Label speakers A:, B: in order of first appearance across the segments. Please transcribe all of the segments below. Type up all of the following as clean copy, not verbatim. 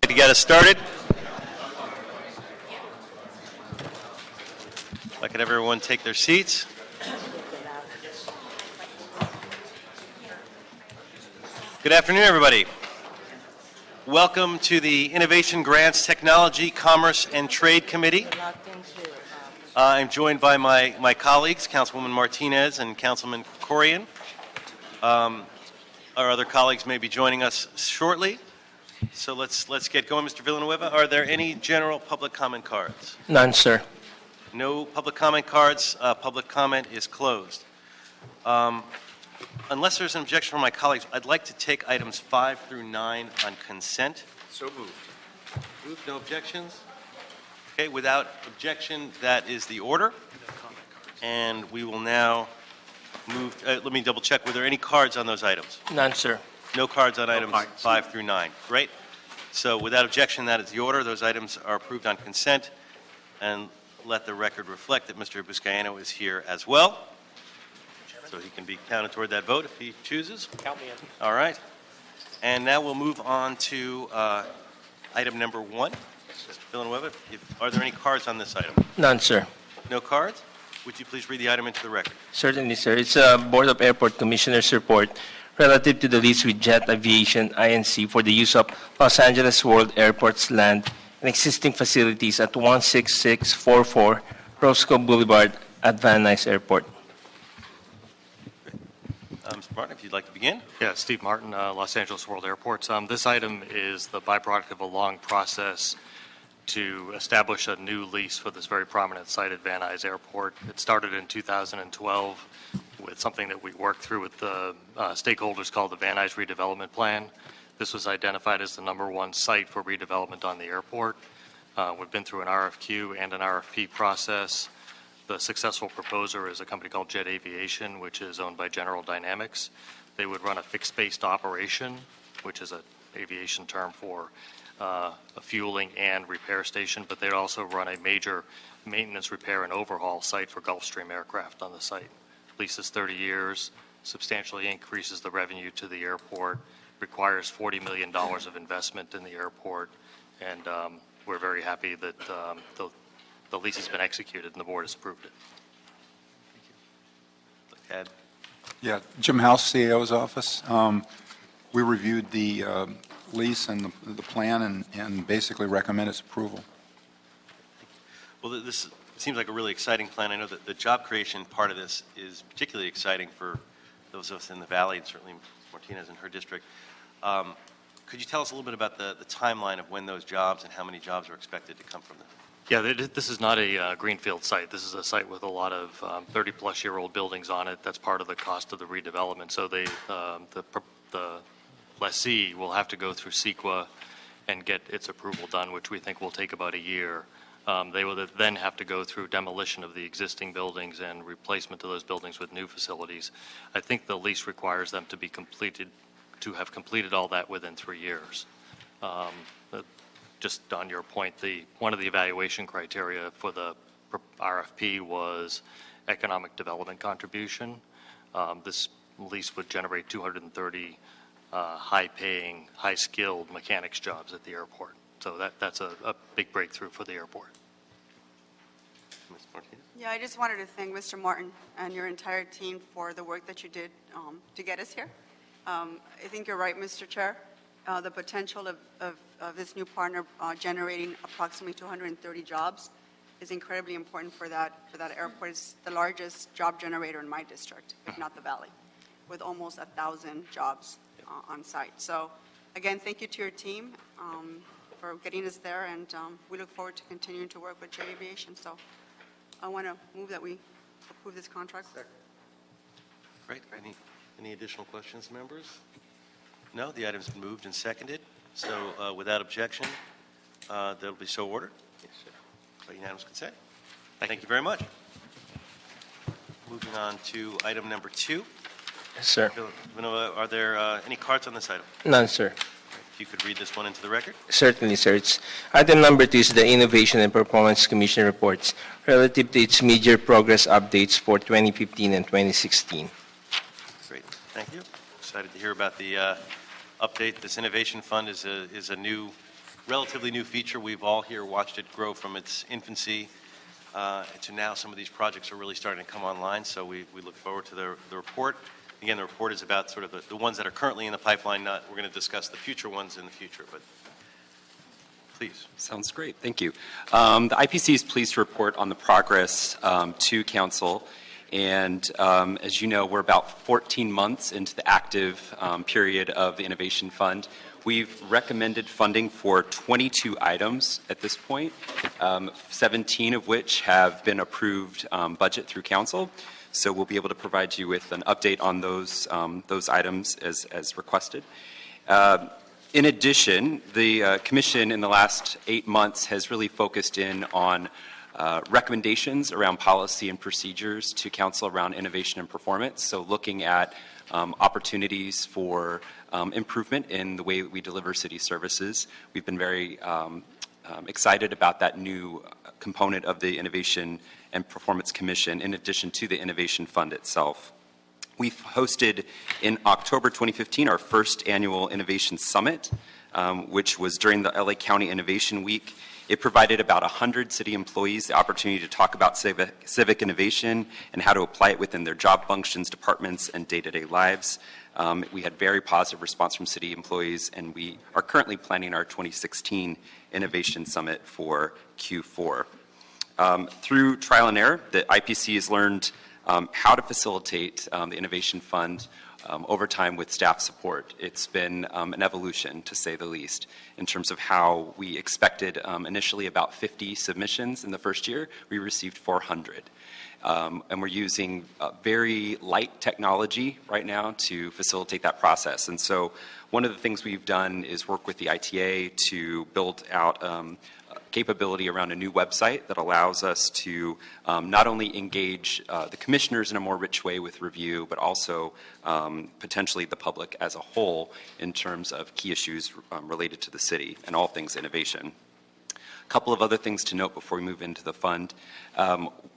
A: To get us started, if I could have everyone take their seats. Good afternoon, everybody. Welcome to the Innovation Grants, Technology, Commerce, and Trade Committee. I'm joined by my colleagues, Councilwoman Martinez and Councilman Corian. Our other colleagues may be joining us shortly. So let's get going. Mr. Villanueva, are there any general public comment cards?
B: None, sir.
A: No public comment cards. Public comment is closed. Unless there's an objection from my colleagues, I'd like to take items 5 through 9 on consent.
C: So moved.
A: Moved, no objections? Okay, without objection, that is the order. And we will now move, let me double check, were there any cards on those items?
B: None, sir.
A: No cards on items 5 through 9. Great. So without objection, that is the order. Those items are approved on consent. And let the record reflect that Mr. Buscaino is here as well. So he can be counted toward that vote if he chooses.
C: Count me in.
A: All right. And now we'll move on to item number 1. Mr. Villanueva, are there any cards on this item?
B: None, sir.
A: No cards? Would you please read the item into the record?
B: Certainly, sir. It's a Board of Airport Commissioners report relative to the lease with Jet Aviation Inc. for the use of Los Angeles World Airport's land and existing facilities at 16644 Roscoe Boulevard at Van Nuys Airport.
A: Mr. Martin, if you'd like to begin.
C: Yeah, Steve Martin, Los Angeles World Airports. This item is the byproduct of a long process to establish a new lease for this very prominent site at Van Nuys Airport. It started in 2012 with something that we worked through with the stakeholders called the Van Nuys Redevelopment Plan. This was identified as the #1 site for redevelopment on the airport. We've been through an RFQ and an RFP process. The successful proposer is a company called Jet Aviation, which is owned by General Dynamics. They would run a fixed-based operation, which is an aviation term for a fueling and repair station, but they'd also run a major maintenance, repair, and overhaul site for Gulfstream aircraft on the site. Lease is 30 years, substantially increases the revenue to the airport, requires $40 million of investment in the airport, and we're very happy that the lease has been executed and the board has approved it.
A: Ed.
D: Yeah, Jim House, CAO's office. We reviewed the lease and the plan and basically recommend its approval.
A: Well, this seems like a really exciting plan. I know that the job creation part of this is particularly exciting for those of us in the Valley, and certainly Martinez in her district. Could you tell us a little bit about the timeline of when those jobs and how many jobs are expected to come from them?
C: Yeah, this is not a greenfield site. This is a site with a lot of 30-plus-year-old buildings on it. That's part of the cost of the redevelopment. So the lessee will have to go through CEQA and get its approval done, which we think will take about a year. They will then have to go through demolition of the existing buildings and replacement of those buildings with new facilities. I think the lease requires them to be completed, to have completed all that within 3 years. Just on your point, one of the evaluation criteria for the RFP was economic development contribution. This lease would generate 230 high-paying, high-skilled mechanics jobs at the airport. So that's a big breakthrough for the airport.
A: Ms. Martinez?
E: Yeah, I just wanted to thank Mr. Martin and your entire team for the work that you did to get us here. I think you're right, Mr. Chair. The potential of this new partner generating approximately 230 jobs is incredibly important for that airport. It's the largest job generator in my district, if not the Valley, with almost 1,000 jobs on site. So, again, thank you to your team for getting us there, and we look forward to continuing to work with Jet Aviation. So, I want to move that we approve this contract.
A: Great. Any additional questions, members? No, the item's been moved and seconded. So without objection, that'll be so ordered. Yes, sir. By unanimous consent. Thank you very much. Moving on to item number 2.
B: Yes, sir.
A: Are there any cards on this item?
B: None, sir.
A: If you could read this one into the record.
B: Certainly, sir. It's item number 2 is the Innovation and Performance Commission reports relative to its major progress updates for 2015 and 2016.
A: Great. Thank you. Excited to hear about the update. This innovation fund is a new relatively new feature. We've all here watched it grow from its infancy to now some of these projects are really starting to come online, so we look forward to the report. Again, the report is about sort of the ones that are currently in the pipeline. We're going to discuss the future ones in the future, but please.
F: Sounds great. Thank you. The IPC is pleased to report on the progress to Council. And as you know, we're about 14 months into the active period of the Innovation Fund. We've recommended funding for 22 items at this point, 17 of which have been approved budget through Council. So we'll be able to provide you with an update on those items as requested. In addition, the Commission in the last 8 months has really focused in on recommendations around policy and procedures to Council around innovation and performance. So looking at opportunities for improvement in the way that we deliver city services. We've been very excited about that new component of the Innovation and Performance Commission in addition to the Innovation Fund itself. We've hosted in October 2015 our first annual Innovation Summit, which was during the LA County Innovation Week. It provided about 100 city employees the opportunity to talk about civic innovation and how to apply it within their job functions, departments, and day-to-day lives. We had very positive response from city employees, and we are currently planning our 2016 Innovation Summit for Q4. Through trial and error, the IPC has learned how to facilitate the Innovation Fund over time with staff support. It's been an evolution, to say the least, in terms of how we expected initially about 50 submissions in the first year. We received 400. And we're using very light technology right now to facilitate that process. And so one of the things we've done is work with the ITA to build out capability around a new website that allows us to not only engage the commissioners in a more rich way with review, but also potentially the public as a whole in terms of key issues related to the city and all things innovation. A couple of other things to note before we move into the fund.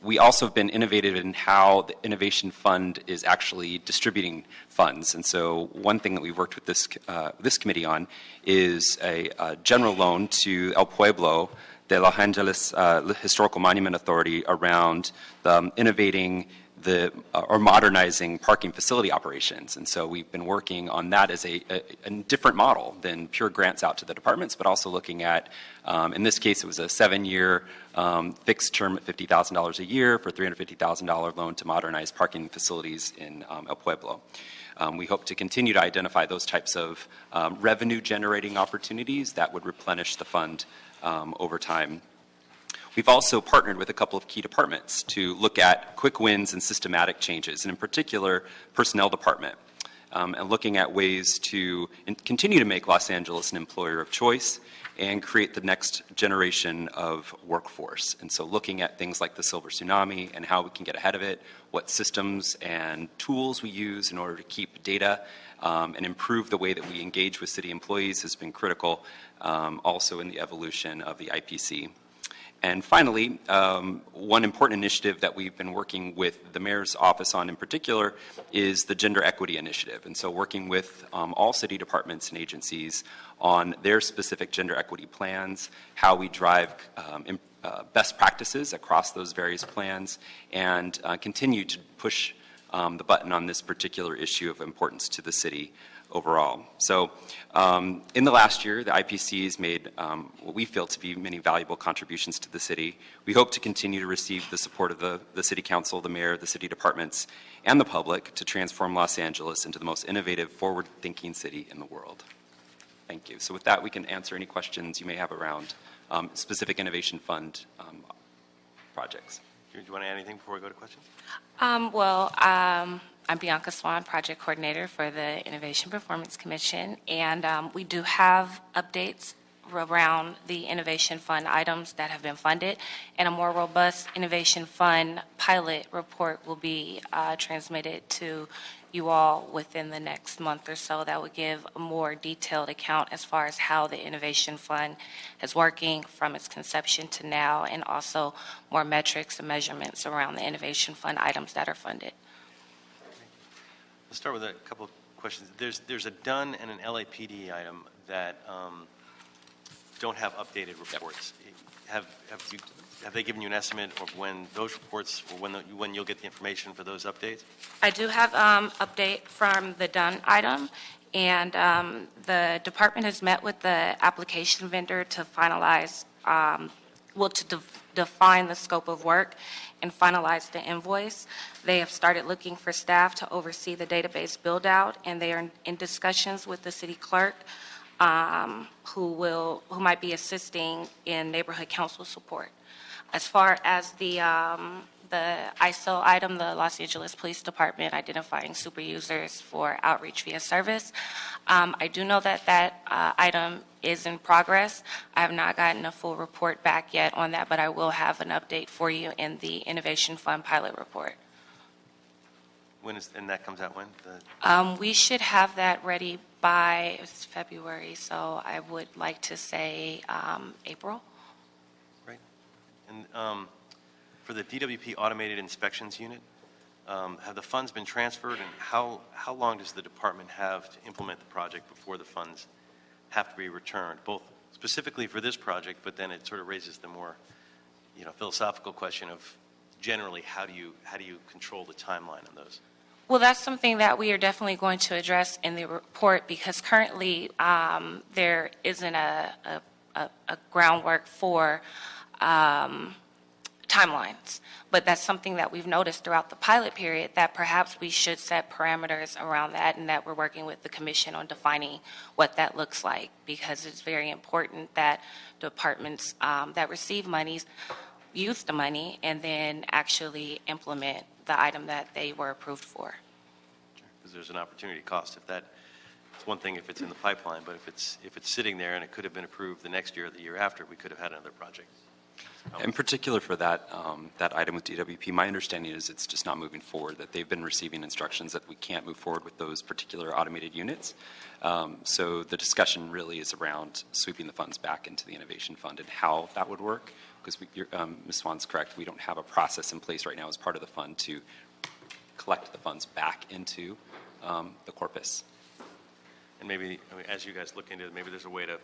F: We also have been innovative in how the Innovation Fund is actually distributing funds. And so one thing that we've worked with this committee on is a general loan to El Pueblo de Los Angeles Historical Monument Authority around innovating or modernizing parking facility operations. And so we've been working on that as a different model than pure grants out to the departments, but also looking at, in this case, it was a 7-year fixed term at $50,000 a year for $350,000 loan to modernize parking facilities in El Pueblo. We hope to continue to identify those types of revenue-generating opportunities that would replenish the fund over time. We've also partnered with a couple of key departments to look at quick wins and systematic changes, and in particular, Personnel Department, and looking at ways to continue to make Los Angeles an employer of choice and create the next generation of workforce. And so looking at things like the Silver Tsunami and how we can get ahead of it, what systems and tools we use in order to keep data and improve the way that we engage with city employees has been critical, also in the evolution of the IPC. And finally, one important initiative that we've been working with the mayor's office on in particular is the Gender Equity Initiative. And so working with all city departments and agencies on their specific gender equity plans, how we drive best practices across those various plans, and continue to push the button on this particular issue of importance to the city overall. So in the last year, the IPC has made what we feel to be many valuable contributions to the city. We hope to continue to receive the support of the City Council, the Mayor, the city departments, and the public to transform Los Angeles into the most innovative, forward-thinking city in the world. Thank you. So with that, we can answer any questions you may have around specific Innovation Fund projects.
A: Do you want to add anything before we go to questions?
G: I'm Bianca Swan, Project Coordinator for the Innovation Performance Commission, and we do have updates around the Innovation Fund items that have been funded, and a more robust Innovation Fund pilot report will be transmitted to you all within the next month or so. That would give a more detailed account as far as how the Innovation Fund is working from its conception to now, and also more metrics and measurements around the Innovation Fund items that are funded.
A: Let's start with a couple of questions. There's a DUN and an LAPD item that don't have updated reports. Have they given you an estimate of when those reports, or when you'll get the information for those updates?
G: I do have update from the done item, and the department has met with the application vendor to finalize, to define the scope of work and finalize the invoice. They have started looking for staff to oversee the database build-out, and they are in discussions with the city clerk, who might be assisting in neighborhood council support. As far as the ISO item, the Los Angeles Police Department identifying super users for outreach via service, I do know that item is in progress. I have not gotten a full report back yet on that, but I will have an update for you in the Innovation Fund pilot report.
A: And that comes out when?
G: We should have that ready by February, so I would like to say April.
A: Right. And for the DWP Automated Inspections Unit, have the funds been transferred, and how long does the department have to implement the project before the funds have to be returned, both specifically for this project, but then it sort of raises the more, philosophical question of generally how do you control the timeline on those?
G: Well, that's something that we are definitely going to address in the report, because currently there isn't a groundwork for timelines. But that's something that we've noticed throughout the pilot period, that perhaps we should set parameters around that, and that we're working with the commission on defining what that looks like, because it's very important that departments that receive monies use the money and then actually implement the item that they were approved for.
A: Because there's an opportunity cost. It's one thing if it's in the pipeline, but if it's sitting there and it could have been approved the next year or the year after, we could have had another project.
F: In particular for that item with DWP, my understanding is it's just not moving forward, that they've been receiving instructions that we can't move forward with those particular automated units. So the discussion really is around sweeping the funds back into the Innovation Fund and how that would work, because Ms. Swan's correct, we don't have a process in place right now as part of the fund to collect the funds back into the corpus.
A: And maybe, as you guys look into it, maybe there's a way to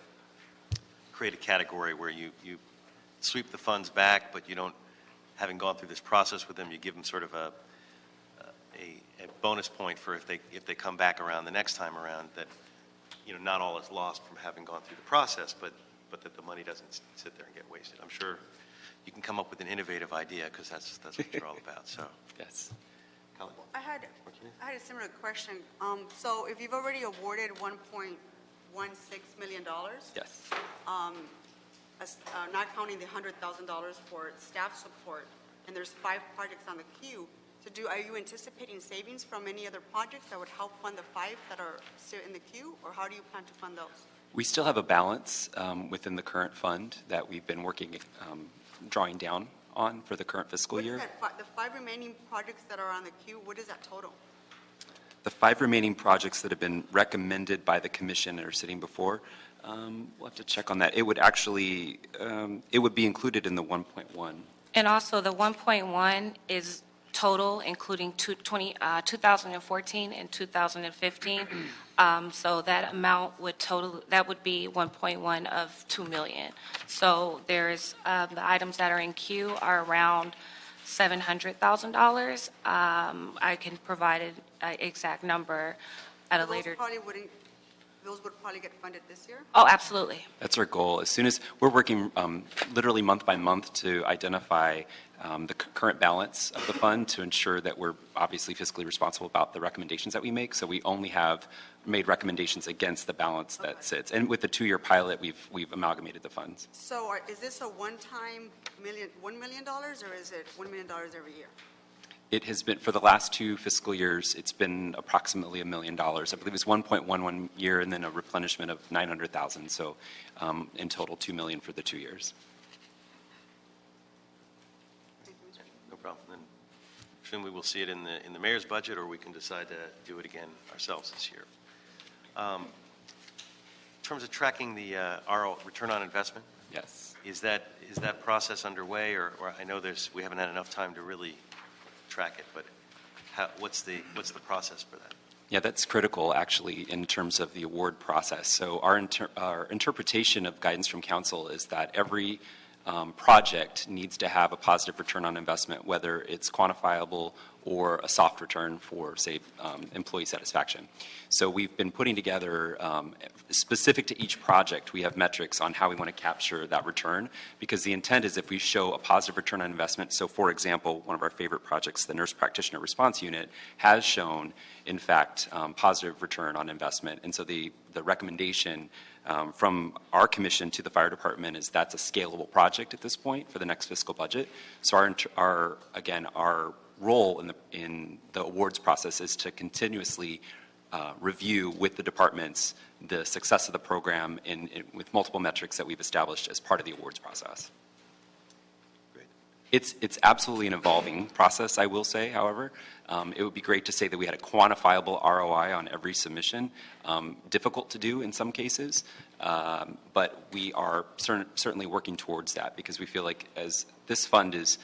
A: create a category where you sweep the funds back, but you don't, having gone through this process with them, you give them sort of a bonus point for if they come back around the next time around, that not all is lost from having gone through the process, but that the money doesn't sit there and get wasted. I'm sure you can come up with an innovative idea, because that's what you're all about. So
F: Yes.
A: Colin?
E: I had a similar question. So if you've already awarded $1.16 million,
F: Yes.
E: Not counting the $100,000 for staff support, and there's 5 projects on the queue, so are you anticipating savings from any other projects that would help fund the 5 that are still in the queue, or how do you plan to fund those?
F: We still have a balance within the current fund that we've been working, drawing down on for the current fiscal year.
E: The 5 remaining projects that are on the queue, what is that total?
F: The 5 remaining projects that have been recommended by the commission and are sitting before, we'll have to check on that. It would actually, it would be included in the 1.1.
G: And also the 1.1 is total, including 2014 and 2015. So that amount would be 1.1 of $2 million. So there's the items that are in queue are around $700,000. I can provide an exact number at a later.
E: Those would probably get funded this year?
G: Oh, absolutely.
F: That's our goal. As soon as we're working literally month by month to identify the current balance of the fund to ensure that we're obviously fiscally responsible about the recommendations that we make. So we only have made recommendations against the balance that sits. And with the 2-year pilot, we've amalgamated the funds.
E: So is this a one-time $1 million, or is it $1 million every year?
F: It has been, for the last 2 fiscal years, it's been approximately $1 million. I believe it was 1.11 year and then a replenishment of 900,000. So in total, $2 million for the 2 years.
A: No problem. Then soon we will see it in the mayor's budget, or we can decide to do it again ourselves this year. In terms of tracking the return on investment,
F: Yes.
A: is that process underway, or I know we haven't had enough time to really track it, but what's the process for that?
F: Yeah, that's critical, actually, in terms of the award process. So our interpretation of guidance from council is that every project needs to have a positive return on investment, whether it's quantifiable or a soft return for, say, employee satisfaction. So we've been putting together, specific to each project, we have metrics on how we want to capture that return, because the intent is if we show a positive return on investment, so for example, one of our favorite projects, the Nurse Practitioner Response Unit, has shown, in fact, positive return on investment. And so the recommendation from our commission to the fire department is that's a scalable project at this point for the next fiscal budget. So our role in the awards process is to continuously review with the departments the success of the program with multiple metrics that we've established as part of the awards process.
A: Great.
F: It's absolutely an evolving process, I will say, however. It would be great to say that we had a quantifiable ROI on every submission. Difficult to do in some cases, but we are certainly working towards that, because we feel like as this fund is,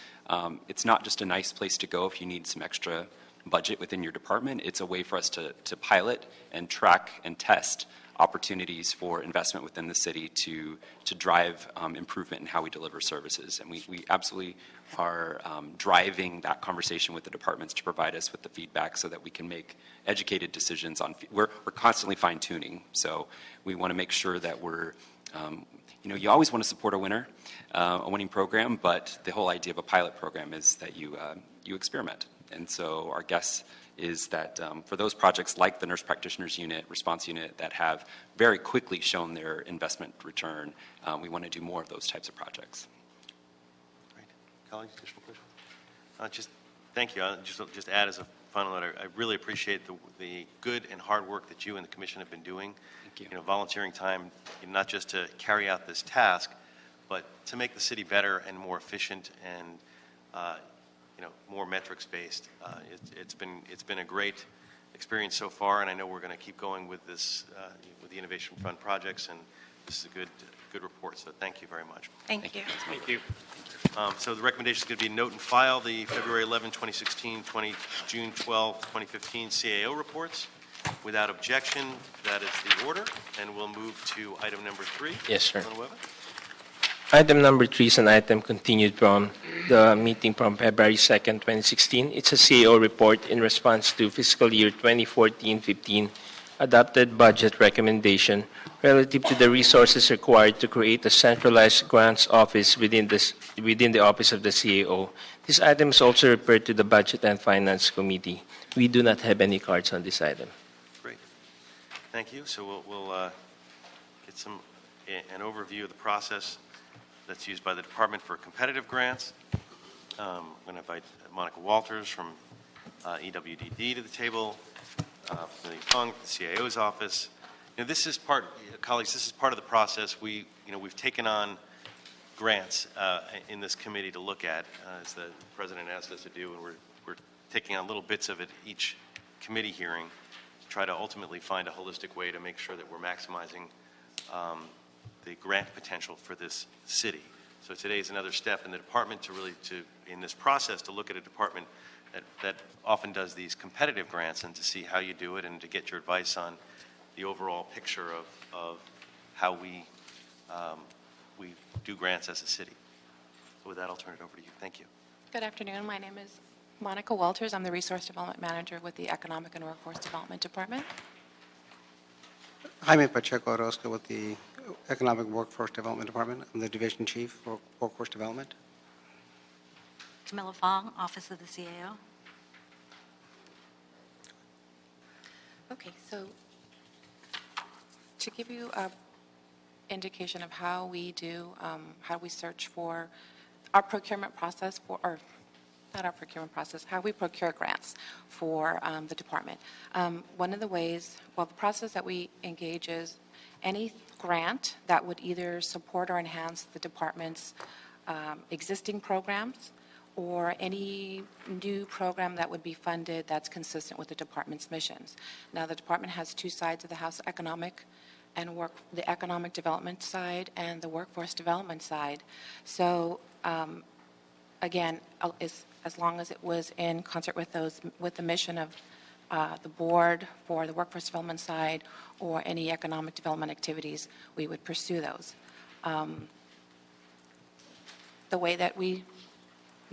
F: it's not just a nice place to go if you need some extra budget within your department. It's a way for us to pilot and track and test opportunities for investment within the city to drive improvement in how we deliver services. And we absolutely are driving that conversation with the departments to provide us with the feedback so that we can make educated decisions on, we're constantly fine-tuning. So we want to make sure that we're, you always want to support a winning program, but the whole idea of a pilot program is that you experiment. And so our guess is that for those projects like the Nurse Practitioners Unit, Response Unit, that have very quickly shown their investment return, we want to do more of those types of projects.
A: Great. Colleagues, additional questions? Thank you. I'll just add as a final note, I really appreciate the good and hard work that you and the Commission have been doing.
F: Thank you.
A: Volunteering time, not just to carry out this task, but to make the city better and more efficient and more metrics-based. It's been a great experience so far, and I know we're going to keep going with this with the Innovation Fund projects, and this is a good report. So thank you very much.
G: Thank you.
C: Thank you.
A: So the recommendation is going to be note and file the February 11, 2016, June 12, 2015 CAO reports. Without objection, that is the order, and we'll move to item number 3.
B: Yes, sir.
A: Manuela?
B: Item number 3 is an item continued from the meeting from February 2nd, 2016. It's a CAO report in response to fiscal year 2014-15 adopted budget recommendation relative to the resources required to create a centralized grants office within the office of the CAO. This item is also referred to the Budget and Finance Committee. We do not have any cards on this item.
A: Great. Thank you. So we'll get an overview of the process that's used by the Department for Competitive Grants. I'm going to invite Monica Walters from EWDD to the table, Lily Fung from the CAO's office. This is colleagues, this is part of the process. We've taken on grants in this committee to look at, as the President asked us to do, and we're taking on little bits of it each committee hearing to try to ultimately find a holistic way to make sure that we're maximizing the grant potential for this city. So today is another step in the department in this process to look at a department that often does these competitive grants and to see how you do it and to get your advice on the overall picture of how we do grants as a city. So with that, I'll turn it over to you. Thank you.
H: Good afternoon. My name is Monica Walters. I'm the Resource Development Manager with the Economic and Workforce Development Department.
I: Jaime Pacheco Orozco with the Economic Workforce Development Department. I'm the Division Chief for Workforce Development.
J: Camilla Fong, Office of the CAO.
H: Okay, so to give you an indication of how we search for our procurement process how we procure grants for the department. One of the ways, the process that we engage is any grant that would either support or enhance the department's existing programs or any new program that would be funded that's consistent with the department's missions. Now, the department has two sides of the house, economic and the economic development side and the workforce development side. So, again, as long as it was in concert with the mission of the board for the workforce development side or any economic development activities, we would pursue those. The way that we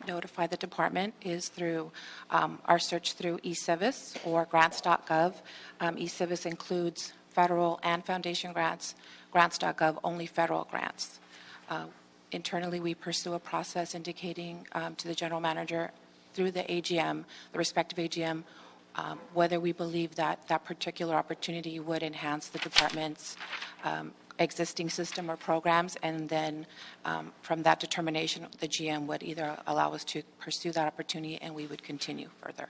H: notify the department is through our search through eCivis or grants.gov. eCivis includes federal and foundation grants. Grants.gov only federal grants. Internally, we pursue a process indicating to the general manager through the AGM, the respective AGM, whether we believe that that particular opportunity would enhance the department's existing system or programs, and then from that determination, the GM would either allow us to pursue that opportunity and we would continue further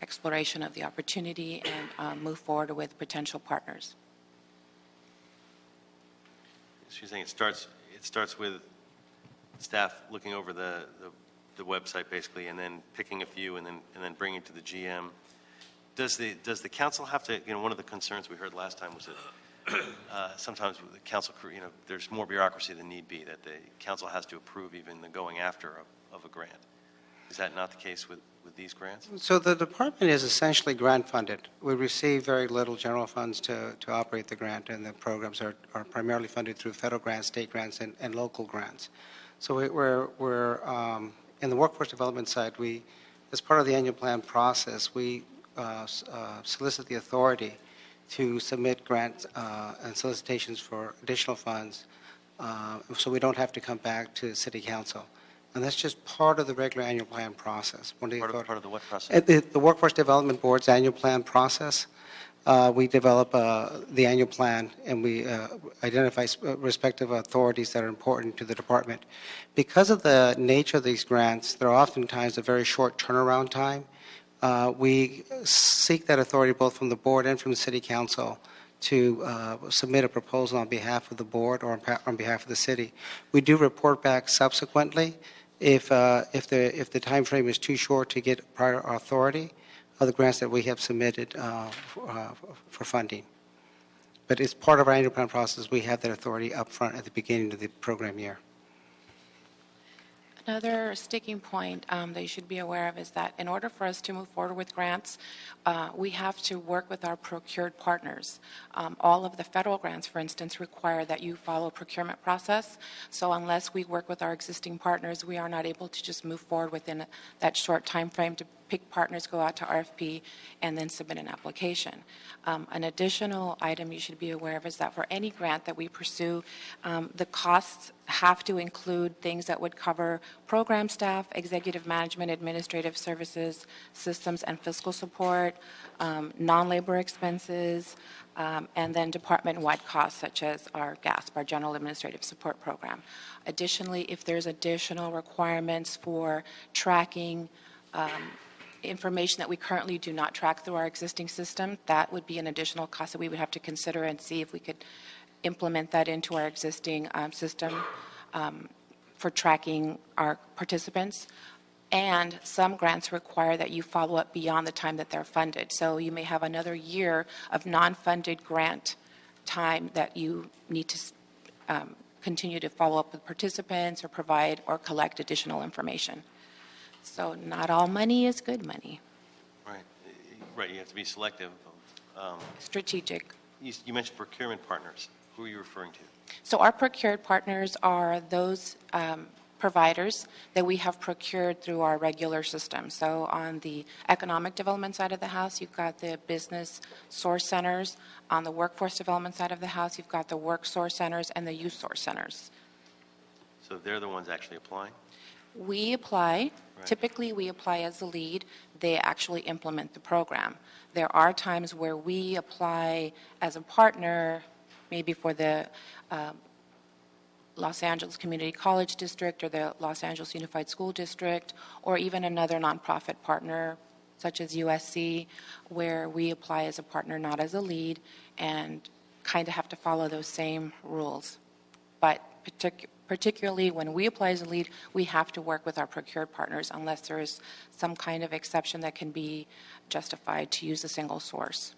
H: exploration of the opportunity and move forward with potential partners.
A: She's saying it starts with staff looking over the website basically, and then picking a few, and then bringing it to the GM. Does the council have to? One of the concerns we heard last time was that sometimes the council, there's more bureaucracy than need be, that the council has to approve even the going after of a grant. Is that not the case with these grants?
I: So the department is essentially grant funded. We receive very little general funds to operate the grant, and the programs are primarily funded through federal grants, state grants, and local grants. So we're in the workforce development side, as part of the annual plan process, we solicit the authority to submit grants and solicitations for additional funds, so we don't have to come back to City Council. And that's just part of the regular annual plan process.
A: Part of the what process?
I: The Workforce Development Board's annual plan process. We develop the annual plan, and we identify respective authorities that are important to the department. Because of the nature of these grants, there are oftentimes a very short turnaround time. We seek that authority both from the board and from the City Council to submit a proposal on behalf of the board or on behalf of the city. We do report back subsequently if the time frame is too short to get prior authority of the grants that we have submitted for funding. But it's part of our annual plan process. We have that authority up front at the beginning of the program year.
H: Another sticking point that you should be aware of is that in order for us to move forward with grants, we have to work with our procured partners. All of the federal grants, for instance, require that you follow a procurement process. So unless we work with our existing partners, we are not able to just move forward within that short time frame to pick partners, go out to RFP, and then submit an application. An additional item you should be aware of is that for any grant that we pursue, the costs have to include things that would cover program staff, executive management, administrative services, systems and fiscal support, non-labor expenses, and then department-wide costs such as our GASP, our General Administrative Support Program. Additionally, if there's additional requirements for tracking information that we currently do not track through our existing system, that would be an additional cost that we would have to consider and see if we could implement that into our existing system for tracking our participants. And some grants require that you follow up beyond the time that they're funded. So you may have another year of non-funded grant time that you need to continue to follow up with participants or provide or collect additional information. So not all money is good money.
A: Right. You have to be selective.
H: Strategic.
A: You mentioned procurement partners. Who are you referring to?
H: So our procured partners are those providers that we have procured through our regular system. So on the economic development side of the house, you've got the business source centers. On the workforce development side of the house, you've got the work source centers and the youth source centers.
A: So they're the ones actually applying?
H: We apply. Right. Typically, we apply as the lead. They actually implement the program. There are times where we apply as a partner, maybe for the Los Angeles Community College District or the Los Angeles Unified School District, or even another nonprofit partner such as USC, where we apply as a partner, not as a lead, and kind of have to follow those same rules. But particularly when we apply as a lead, we have to work with our procured partners unless there is some kind of exception that can be justified to use a single source.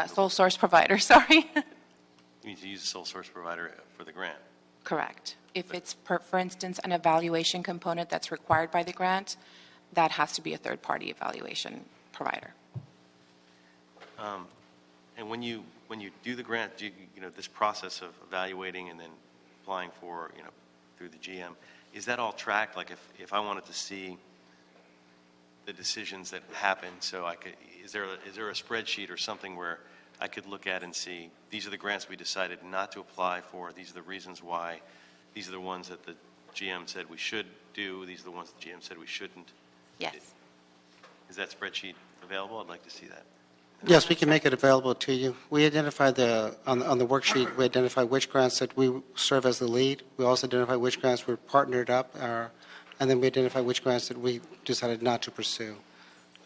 H: Sole source provider, sorry.
A: You need to use a sole source provider for the grant.
H: Correct. If it's, for instance, an evaluation component that's required by the grant, that has to be a third-party evaluation provider.
A: And when you do the grant, this process of evaluating and then applying for, through the GM, is that all tracked? Like if I wanted to see the decisions that happen, so is there a spreadsheet or something where I could look at and see, these are the grants we decided not to apply for, these are the reasons why, these are the ones that the GM said we should do, these are the ones the GM said we shouldn't?
H: Yes.
A: Is that spreadsheet available? I'd like to see that.
I: Yes, we can make it available to you. We identify on the worksheet, we identify which grants that we serve as the lead. We also identify which grants we're partnered up, and then we identify which grants that we decided not to pursue.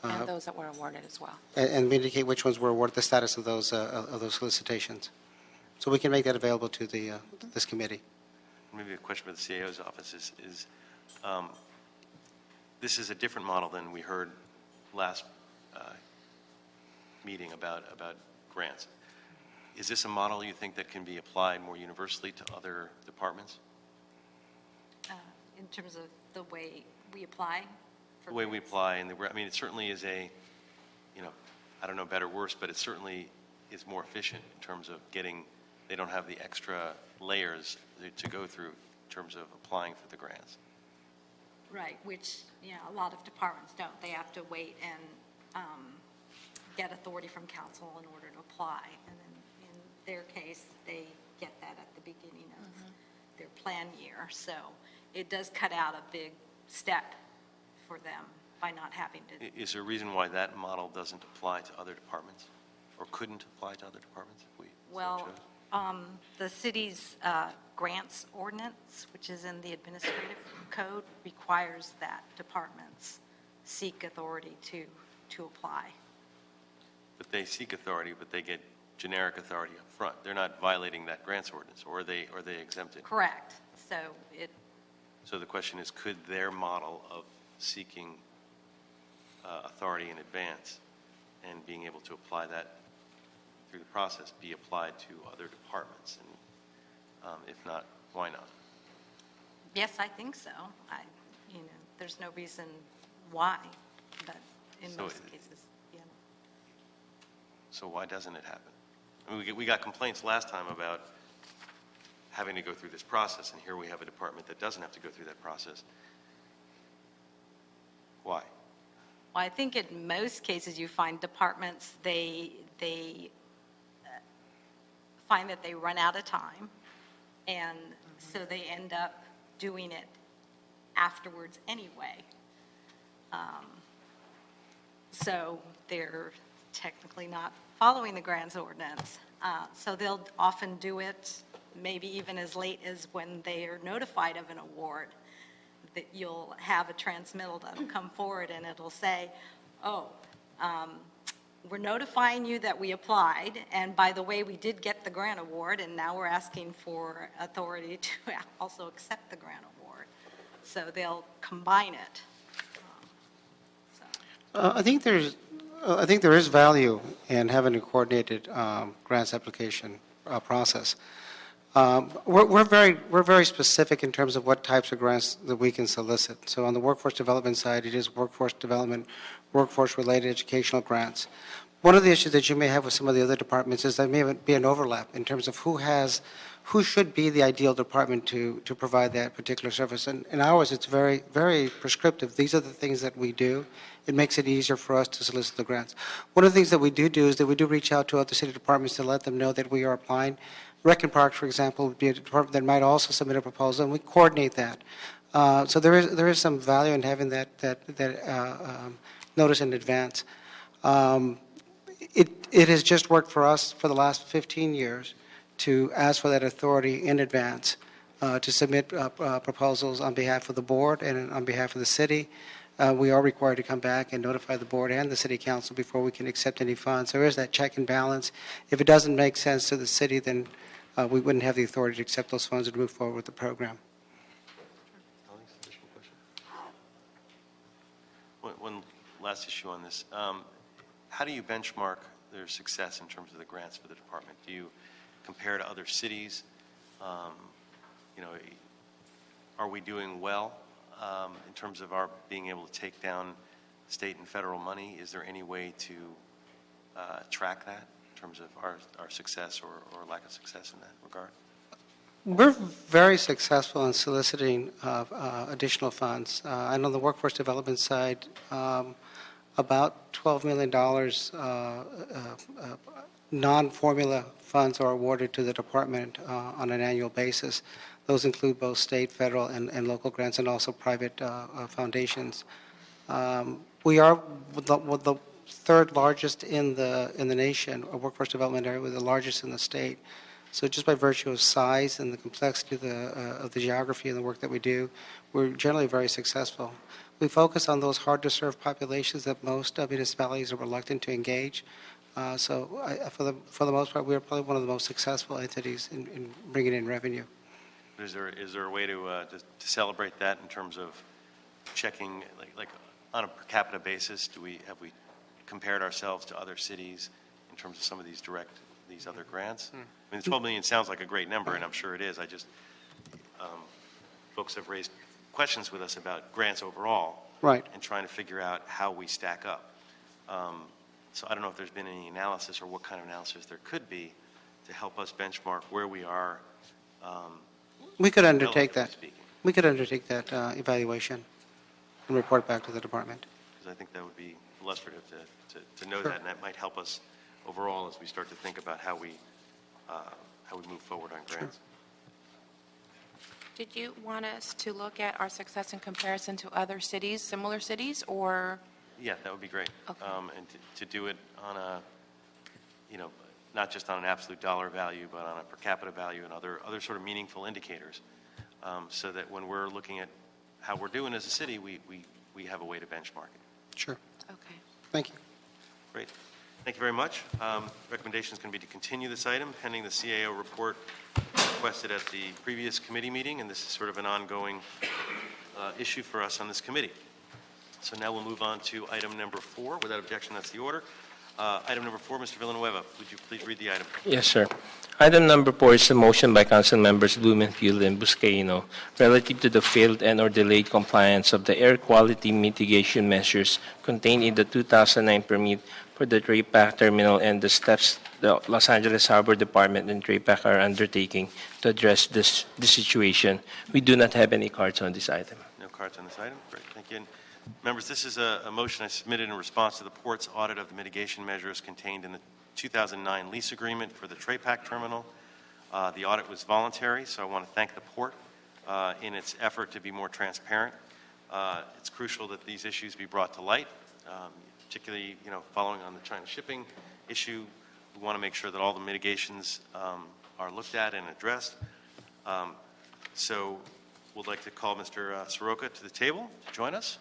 H: And those that were awarded as well.
I: And we indicate which ones were awarded, the status of those solicitations. So we can make that available to this committee.
A: Maybe a question for the CAO's office is this is a different model than we heard last meeting about grants. Is this a model you think that can be applied more universally to other departments?
J: In terms of the way we apply?
A: The way we apply, and it certainly is I don't know, better or worse, but it certainly is more efficient in terms of they don't have the extra layers to go through in terms of applying for the grants.
J: Right, which, a lot of departments don't. They have to wait and get authority from council in order to apply. And then in their case, they get that at the beginning of their plan year. So it does cut out a big step for them by not having to.
A: Is there a reason why that model doesn't apply to other departments or couldn't apply to other departments if we so chose?
J: The city's grants ordinance, which is in the administrative code, requires that departments seek authority to apply.
A: But they seek authority, but they get generic authority up front. They're not violating that grants ordinance, or are they exempted?
J: Correct.
A: So the question is, could their model of seeking authority in advance and being able to apply that through the process be applied to other departments? And if not, why not?
J: Yes, I think so. There's no reason why, but in most cases,
A: So why doesn't it happen? I mean, we got complaints last time about having to go through this process, and here we have a department that doesn't have to go through that process. Why?
J: Well, I think in most cases you find departments, they find that they run out of time, and so they end up doing it afterwards anyway. So they're technically not following the grants ordinance. So they'll often do it maybe even as late as when they are notified of an award, that you'll have a transmittal that'll come forward and it'll say, we're notifying you that we applied, and by the way, we did get the grant award, and now we're asking for authority to also accept the grant award. So they'll combine it.
I: I think there is value in having a coordinated grants application process. We're very specific in terms of what types of grants that we can solicit. So on the workforce development side, it is workforce development, workforce-related educational grants. One of the issues that you may have with some of the other departments is there may be an overlap in terms of who should be the ideal department to provide that particular service. And in ours, it's very, very prescriptive. These are the things that we do. It makes it easier for us to solicit the grants. One of the things that we do is that we do reach out to other city departments to let them know that we are applying. Rec and Parks, for example, would be a department that might also submit a proposal, and we coordinate that. So there is some value in having that notice in advance. It has just worked for us for the last 15 years to ask for that authority in advance to submit proposals on behalf of the board and on behalf of the city. We are required to come back and notify the board and the city council before we can accept any funds. There is that check and balance. If it doesn't make sense to the city, then we wouldn't have the authority to accept those funds and move forward with the program.
A: One last issue on this. How do you benchmark their success in terms of the grants for the department? Do you compare to other cities? Are we doing well in terms of our being able to take down state and federal money? Is there any way to track that in terms of our success or lack of success in that regard?
I: We're very successful in soliciting additional funds. I know on the workforce development side, about $12 million non-formula funds are awarded to the department on an annual basis. Those include both state, federal, and local grants, and also private foundations. We are the third largest in the nation, a workforce development area. We're the largest in the state. So just by virtue of size and the complexity of the geography and the work that we do, we're generally very successful. We focus on those hard-to-serve populations that most municipalities are reluctant to engage. For the most part, we're probably one of the most successful entities in bringing in revenue.
A: Is there a way to celebrate that in terms of checking, like on a per capita basis? Have we compared ourselves to other cities in terms of some of these other grants? I mean, the 12 million sounds like a great number, and I'm sure it is. I just folks have raised questions with us about grants overall,
I: right,
A: and trying to figure out how we stack up. So I don't know if there's been any analysis or what kind of analysis there could be to help us benchmark where we are.
I: We could undertake that.
A: Speaking.
I: We could undertake that evaluation and report back to the department.
A: Because I think that would be illustrative to know
I: Sure.
A: that, and that might help us overall as we start to think about how we move forward on grants.
H: Did you want us to look at our success in comparison to other cities, similar cities, or?
A: Yeah, that would be great.
H: Okay.
A: And to do it on a, not just on an absolute dollar value, but on a per capita value and other sort of meaningful indicators, so that when we're looking at how we're doing as a city, we have a way to benchmark it.
I: Sure.
H: Okay.
I: Thank you.
A: Great. Thank you very much. Recommendation is going to be to continue this item pending the CAO report requested at the previous committee meeting, and this is sort of an ongoing issue for us on this committee. So now we'll move on to item number 4. Without objection, that's the order. Item number 4, Mr. Villanueva, would you please read the item?
B: Yes, sir. Item number 4 is a motion by Council Members Blumenfield and Buscaino relative to the failed and/or delayed compliance of the air quality mitigation measures contained in the 2009 permit for the TRAPAC terminal and the steps the Los Angeles Harbor Department and TRAPAC are undertaking to address this situation. We do not have any cards on this item.
A: No cards on this item? Great, thank you. And members, this is a motion I submitted in response to the Port's audit of the mitigation measures contained in the 2009 lease agreement for the TRAPAC terminal. The audit was voluntary, so I want to thank the Port in its effort to be more transparent. It's crucial that these issues be brought to light, particularly following on the China shipping issue. We want to make sure that all the mitigations are looked at and addressed. So we'd like to call Mr. Soroka to the table to join us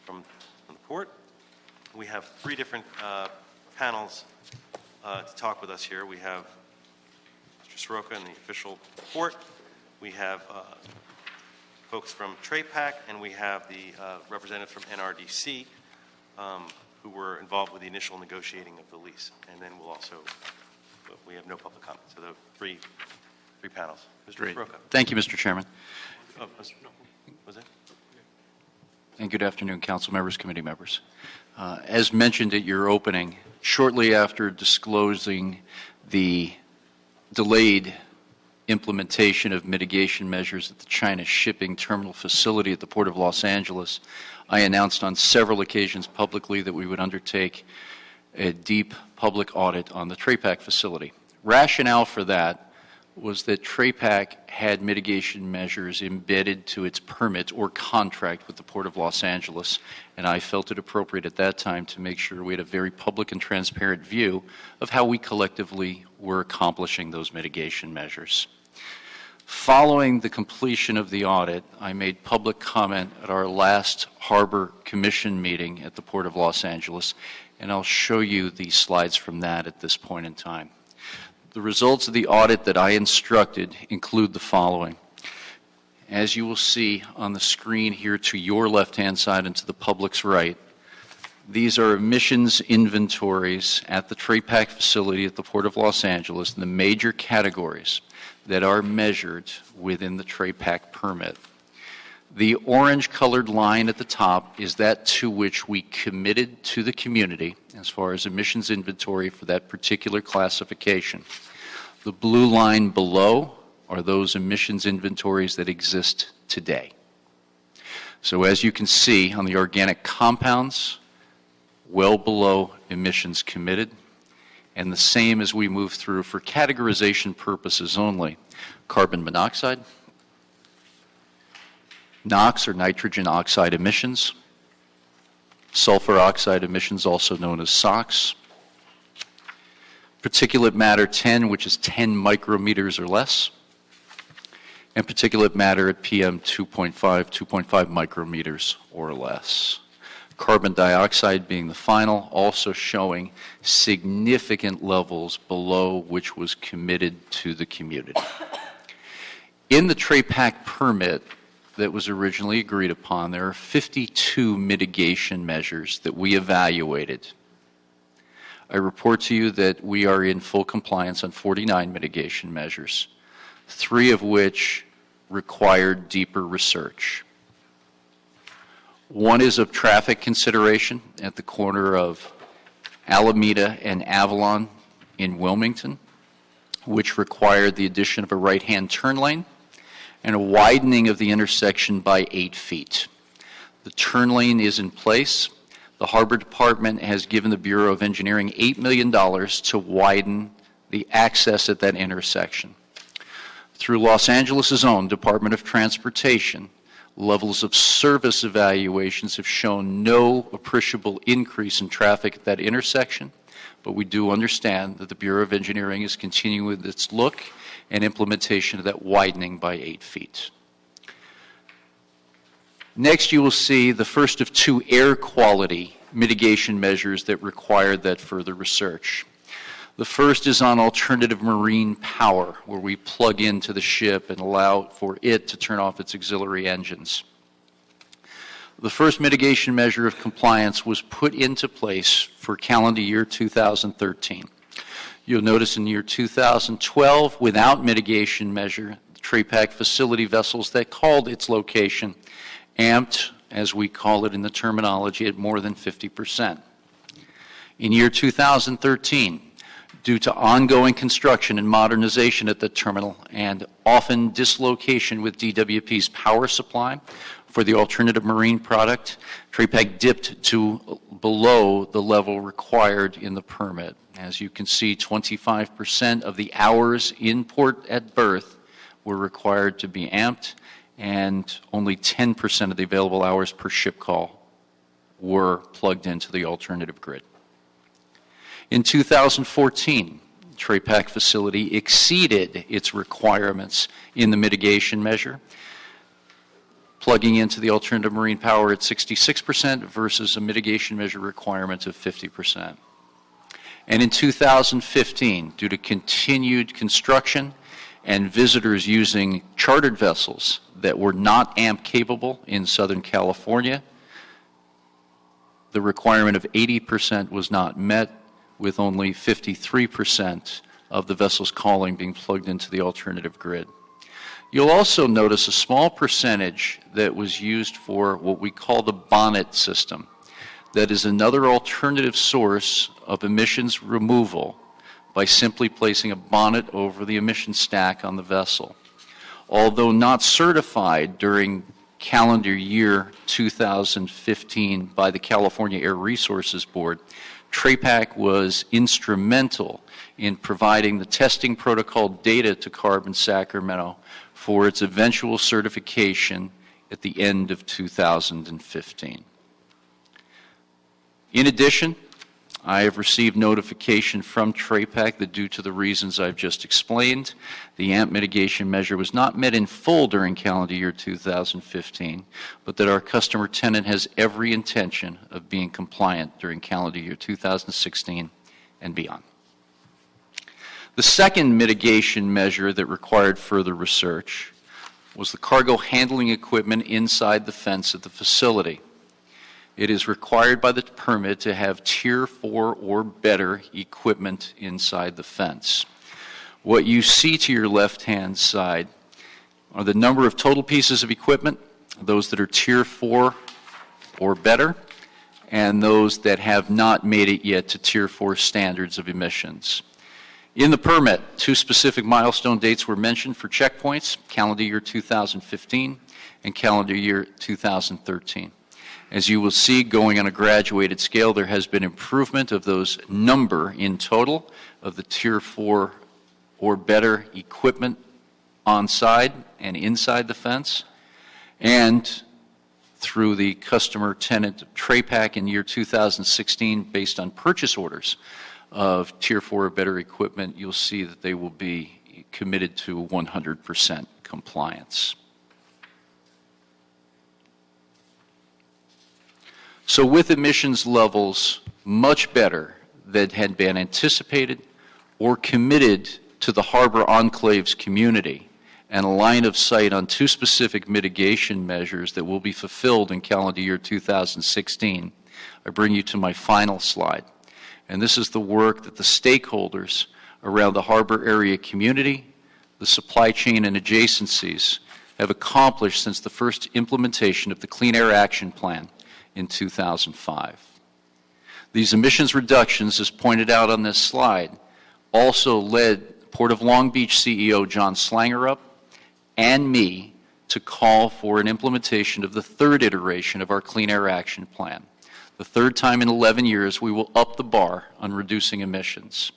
A: from the Port. We have 3 different panels to talk with us here. We have Mr. Soroka and the official Port. We have folks from TRAPAC, and we have the representative from NRDC who were involved with the initial negotiating of the lease. And then we have no public comment. So the three panels. Mr.
K: Great.
A: Soroka.
K: Thank you, Mr. Chairman.
A: Oh, was it?
K: And good afternoon, council members, committee members. As mentioned at your opening, shortly after disclosing the delayed implementation of mitigation measures at the China shipping terminal facility at the Port of Los Angeles, I announced on several occasions publicly that we would undertake a deep public audit on the TRAPAC facility. Rationale for that was that TRAPAC had mitigation measures embedded to its permit or contract with the Port of Los Angeles, and I felt it appropriate at that time to make sure we had a very public and transparent view of how we collectively were accomplishing those mitigation measures. Following the completion of the audit, I made public comment at our last Harbor Commission meeting at the Port of Los Angeles, and I'll show you the slides from that at this point in time. The results of the audit that I instructed include the following. As you will see on the screen here to your left-hand side and to the public's right, these are emissions inventories at the TRAPAC facility at the Port of Los Angeles, the major categories that are measured within the TRAPAC permit. The orange-colored line at the top is that to which we committed to the community as far as emissions inventory for that particular classification. The blue line below are those emissions inventories that exist today. So as you can see on the organic compounds, well below emissions committed, and the same as we move through for categorization purposes only. Carbon monoxide, NOx or nitrogen oxide emissions, sulfur oxide emissions, also known as SOx, particulate matter 10, which is 10 micrometers or less, and particulate matter at PM 2.5 micrometers or less. Carbon dioxide being the final, also showing significant levels below which was committed to the community. In the TRAPAC permit that was originally agreed upon, there are 52 mitigation measures that we evaluated. I report to you that we are in full compliance on 49 mitigation measures, 3 of which required deeper research. One is of traffic consideration at the corner of Alameda and Avalon in Wilmington, which required the addition of a right-hand turn lane and a widening of the intersection by 8 feet. The turn lane is in place. The Harbor Department has given the Bureau of Engineering $8 million to widen the access at that intersection. Through Los Angeles' own Department of Transportation, levels of service evaluations have shown no appreciable increase in traffic at that intersection, but we do understand that the Bureau of Engineering is continuing with its look and implementation of that widening by 8 feet. Next, you will see the first of 2 air quality mitigation measures that required that further research. The first is on alternative marine power, where we plug into the ship and allow for it to turn off its auxiliary engines. The first mitigation measure of compliance was put into place for calendar year 2013. You'll notice in year 2012, without mitigation measure, the TRAPAC facility vessels that called its location amped, as we call it in the terminology, at more than 50%. In year 2013, due to ongoing construction and modernization at the terminal and often dislocation with DWP's power supply for the alternative marine product, TRAPAC dipped to below the level required in the permit. As you can see, 25% of the hours in port at berth were required to be amped, and only 10% of the available hours per ship call were plugged into the alternative grid. In 2014, TRAPAC facility exceeded its requirements in the mitigation measure, plugging into the alternative marine power at 66% versus a mitigation measure requirement of 50%. And in 2015, due to continued construction and visitors using chartered vessels that were not AMP capable in Southern California, the requirement of 80% was not met, with only 53% of the vessels calling being plugged into the alternative grid. You'll also notice a small percentage that was used for what we call the bonnet system. That is another alternative source of emissions removal by simply placing a bonnet over the emission stack on the vessel. Although not certified during calendar year 2015 by the California Air Resources Board, TRAPAC was instrumental in providing the testing protocol data to CARB in Sacramento for its eventual certification at the end of 2015. In addition, I have received notification from TRAPAC that due to the reasons I've just explained, the AMP mitigation measure was not met in full during calendar year 2015, but that our customer tenant has every intention of being compliant during calendar year 2016 and beyond. The second mitigation measure that required further research was the cargo handling equipment inside the fence at the facility. It is required by the permit to have Tier 4 or better equipment inside the fence. What you see to your left-hand side are the number of total pieces of equipment those that are Tier 4 or better, and those that have not made it yet to Tier 4 standards of emissions. In the permit, 2 specific milestone dates were mentioned for checkpoints, calendar year 2015 and calendar year 2013. As you will see, going on a graduated scale, there has been improvement of those number in total of the Tier 4 or better equipment on-side and inside the fence, and through the customer tenant tray pack in year 2016 based on purchase orders of Tier 4 or better equipment, you'll see that they will be committed to 100% compliance. So with emissions levels much better than had been anticipated or committed to the Harbor Enclave's community, and a line of sight on 2 specific mitigation measures that will be fulfilled in calendar year 2016, I bring you to my final slide. And this is the work that the stakeholders around the harbor area community, the supply chain and adjacencies have accomplished since the first implementation of the Clean Air Action Plan in 2005. These emissions reductions, as pointed out on this slide, also led Port of Long Beach CEO John Slangerup and me to call for an implementation of the 3rd iteration of our Clean Air Action Plan. The 3rd time in 11 years we will up the bar on reducing emissions.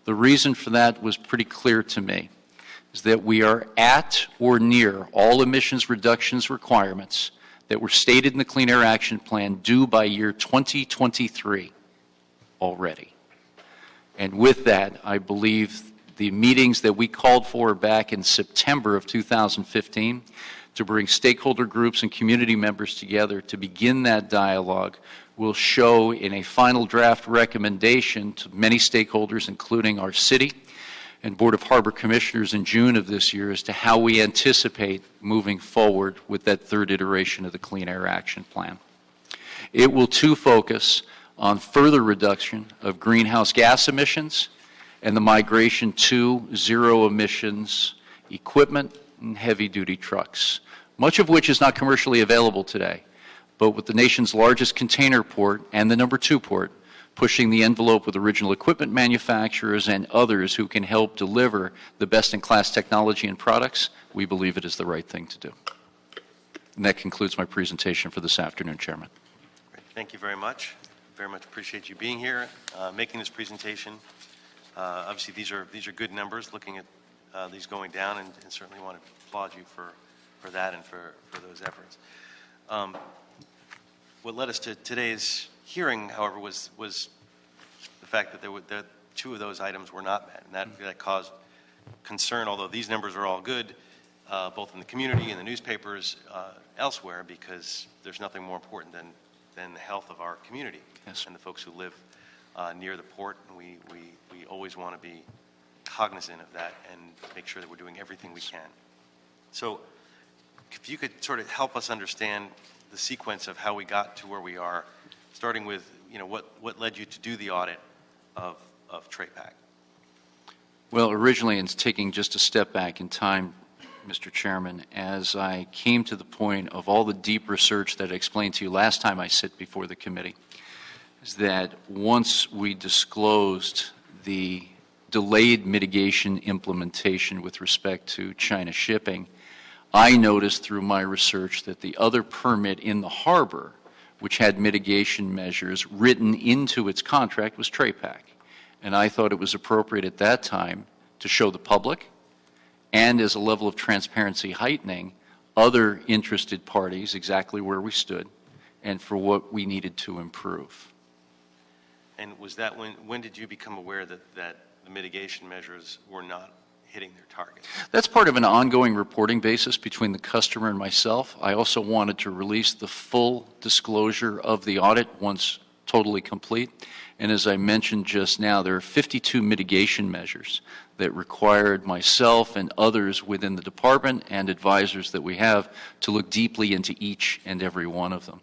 K: The reason for that was pretty clear to me, is that we are at or near all emissions reductions requirements that were stated in the Clean Air Action Plan due by year 2023 already. And with that, I believe the meetings that we called for back in September of 2015 to bring stakeholder groups and community members together to begin that dialogue will show in a final draft recommendation to many stakeholders, including our city and Board of Harbor Commissioners in June of this year, as to how we anticipate moving forward with that 3rd iteration of the Clean Air Action Plan. It will too focus on further reduction of greenhouse gas emissions and the migration to zero emissions equipment and heavy-duty trucks, much of which is not commercially available today. But with the nation's largest container port and the number 2 port pushing the envelope with original equipment manufacturers and others who can help deliver the best-in-class technology and products, we believe it is the right thing to do. And that concludes my presentation for this afternoon, Chairman.
A: Great. Thank you very much. Very much appreciate you being here, making this presentation. Obviously, these are good numbers, looking at these going down, and certainly want to applaud you for that and for those efforts. What led us to today's hearing, however, was the fact that 2 of those items were not met, and that caused concern, although these numbers are all good, both in the community and the newspapers elsewhere, because there's nothing more important than the health of our community.
K: Yes.
A: And the folks who live near the port, and we always want to be cognizant of that and make sure that we're doing everything we can. So if you could sort of help us understand the sequence of how we got to where we are, starting with what led you to do the audit of TRAPAC.
K: Well, originally, and taking just a step back in time, Mr. Chairman, as I came to the point of all the deep research that I explained to you last time I sit before the committee, is that once we disclosed the delayed mitigation implementation with respect to China shipping, I noticed through my research that the other permit in the harbor, which had mitigation measures written into its contract, was TRAPAC. And I thought it was appropriate at that time to show the public, and as a level of transparency heightening, other interested parties exactly where we stood and for what we needed to improve.
A: And was that when did you become aware that the mitigation measures were not hitting their target?
K: That's part of an ongoing reporting basis between the customer and myself. I also wanted to release the full disclosure of the audit once totally complete. And as I mentioned just now, there are 52 mitigation measures that required myself and others within the department and advisors that we have to look deeply into each and every one of them.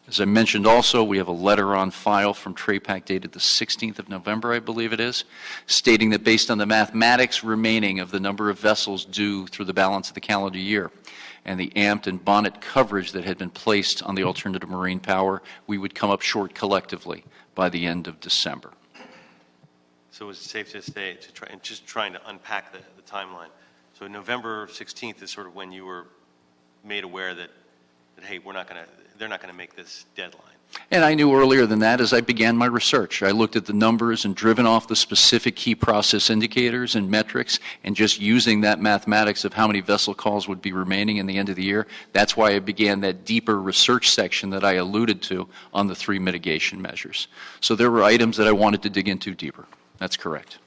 K: As I mentioned also, we have a letter on file from TRAPAC dated the 16th of November, I believe it is, stating that based on the mathematics remaining of the number of vessels due through the balance of the calendar year, and the amped and bonnet coverage that had been placed on the alternative marine power, we would come up short collectively by the end of December.
A: So is it safe to say, just trying to unpack the timeline? So November 16th is sort of when you were made aware that hey, they're not going to make this deadline.
K: And I knew earlier than that as I began my research. I looked at the numbers and driven off the specific key process indicators and metrics, and just using that mathematics of how many vessel calls would be remaining in the end of the year. That's why I began that deeper research section that I alluded to on the 3 mitigation measures. So there were items that I wanted to dig into deeper. That's correct.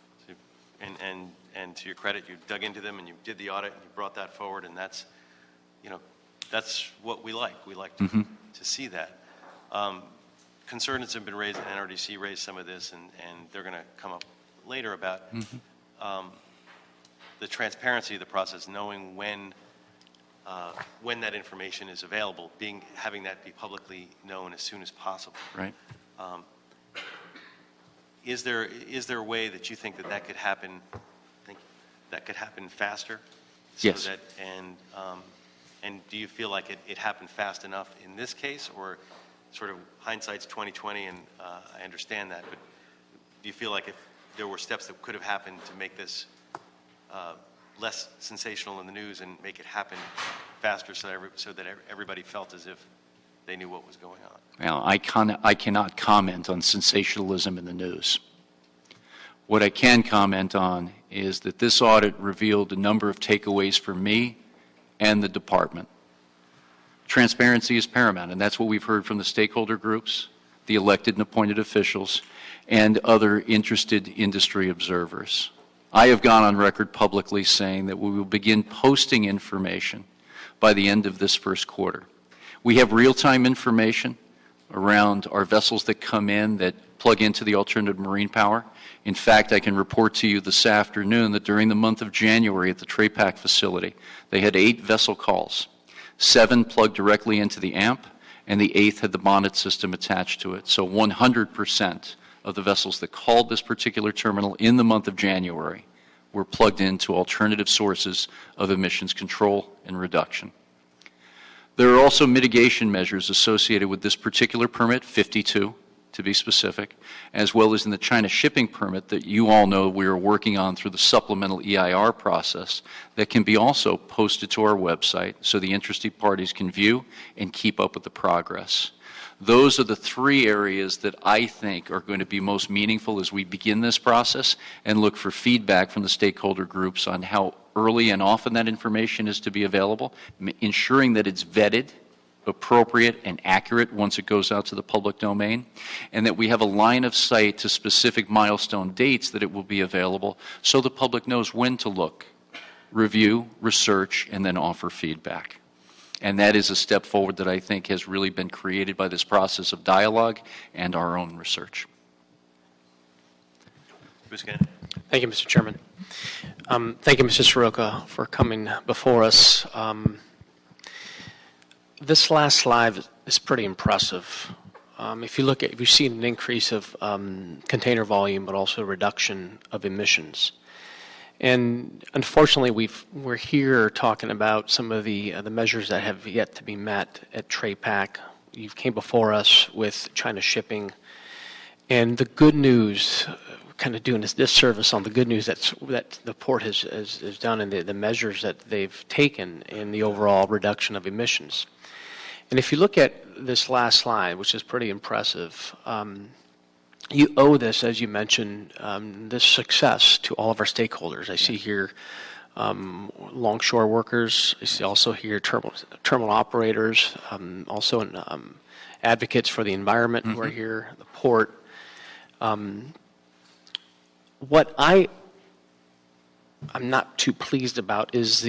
A: And to your credit, you dug into them and you did the audit and you brought that forward, and that's what we like. We like to see that. Concerns have been raised, and NRDC raised some of this, and they're going to come up later about the transparency of the process, knowing when that information is available, having that be publicly known as soon as possible.
K: Right.
A: Is there a way that you think that could happen? That could happen faster?
K: Yes.
A: And do you feel like it happened fast enough in this case, or sort of hindsight's 20/20, and I understand that, but do you feel like if there were steps that could have happened to make this less sensational in the news and make it happen faster so that everybody felt as if they knew what was going on?
K: Well, I cannot comment on sensationalism in the news. What I can comment on is that this audit revealed a number of takeaways for me and the department. Transparency is paramount, and that's what we've heard from the stakeholder groups, the elected and appointed officials, and other interested industry observers. I have gone on record publicly saying that we will begin posting information by the end of this first quarter. We have real-time information around our vessels that come in that plug into the alternative marine power. In fact, I can report to you this afternoon that during the month of January at the TRAPAC facility, they had 8 vessel calls. 7 plugged directly into the AMP, and the 8th had the bonnet system attached to it. So 100% of the vessels that called this particular terminal in the month of January were plugged into alternative sources of emissions control and reduction. There are also mitigation measures associated with this particular permit, 52 to be specific, as well as in the China shipping permit that you all know we are working on through the supplemental EIR process that can be also posted to our website so the interested parties can view and keep up with the progress. Those are the 3 areas that I think are going to be most meaningful as we begin this process and look for feedback from the stakeholder groups on how early and often that information is to be available, ensuring that it's vetted, appropriate, and accurate once it goes out to the public domain, and that we have a line of sight to specific milestone dates that it will be available so the public knows when to look, review, research, and then offer feedback. And that is a step forward that I think has really been created by this process of dialogue and our own research.
A: Bruce Gannon.
L: Thank you, Mr. Chairman. Thank you, Mr. Soroka, for coming before us. This last slide is pretty impressive. If you see an increase of container volume, but also a reduction of emissions. And unfortunately, we're here talking about some of the measures that have yet to be met at TRAPAC. You came before us with China shipping, and the good news, kind of doing this disservice on the good news that the port has done and the measures that they've taken in the overall reduction of emissions. And if you look at this last slide, which is pretty impressive, you owe this, as you mentioned, this success to all of our stakeholders. I see here longshore workers. I see also here terminal operators, also advocates for the environment who are here, the port. What I'm not too pleased about is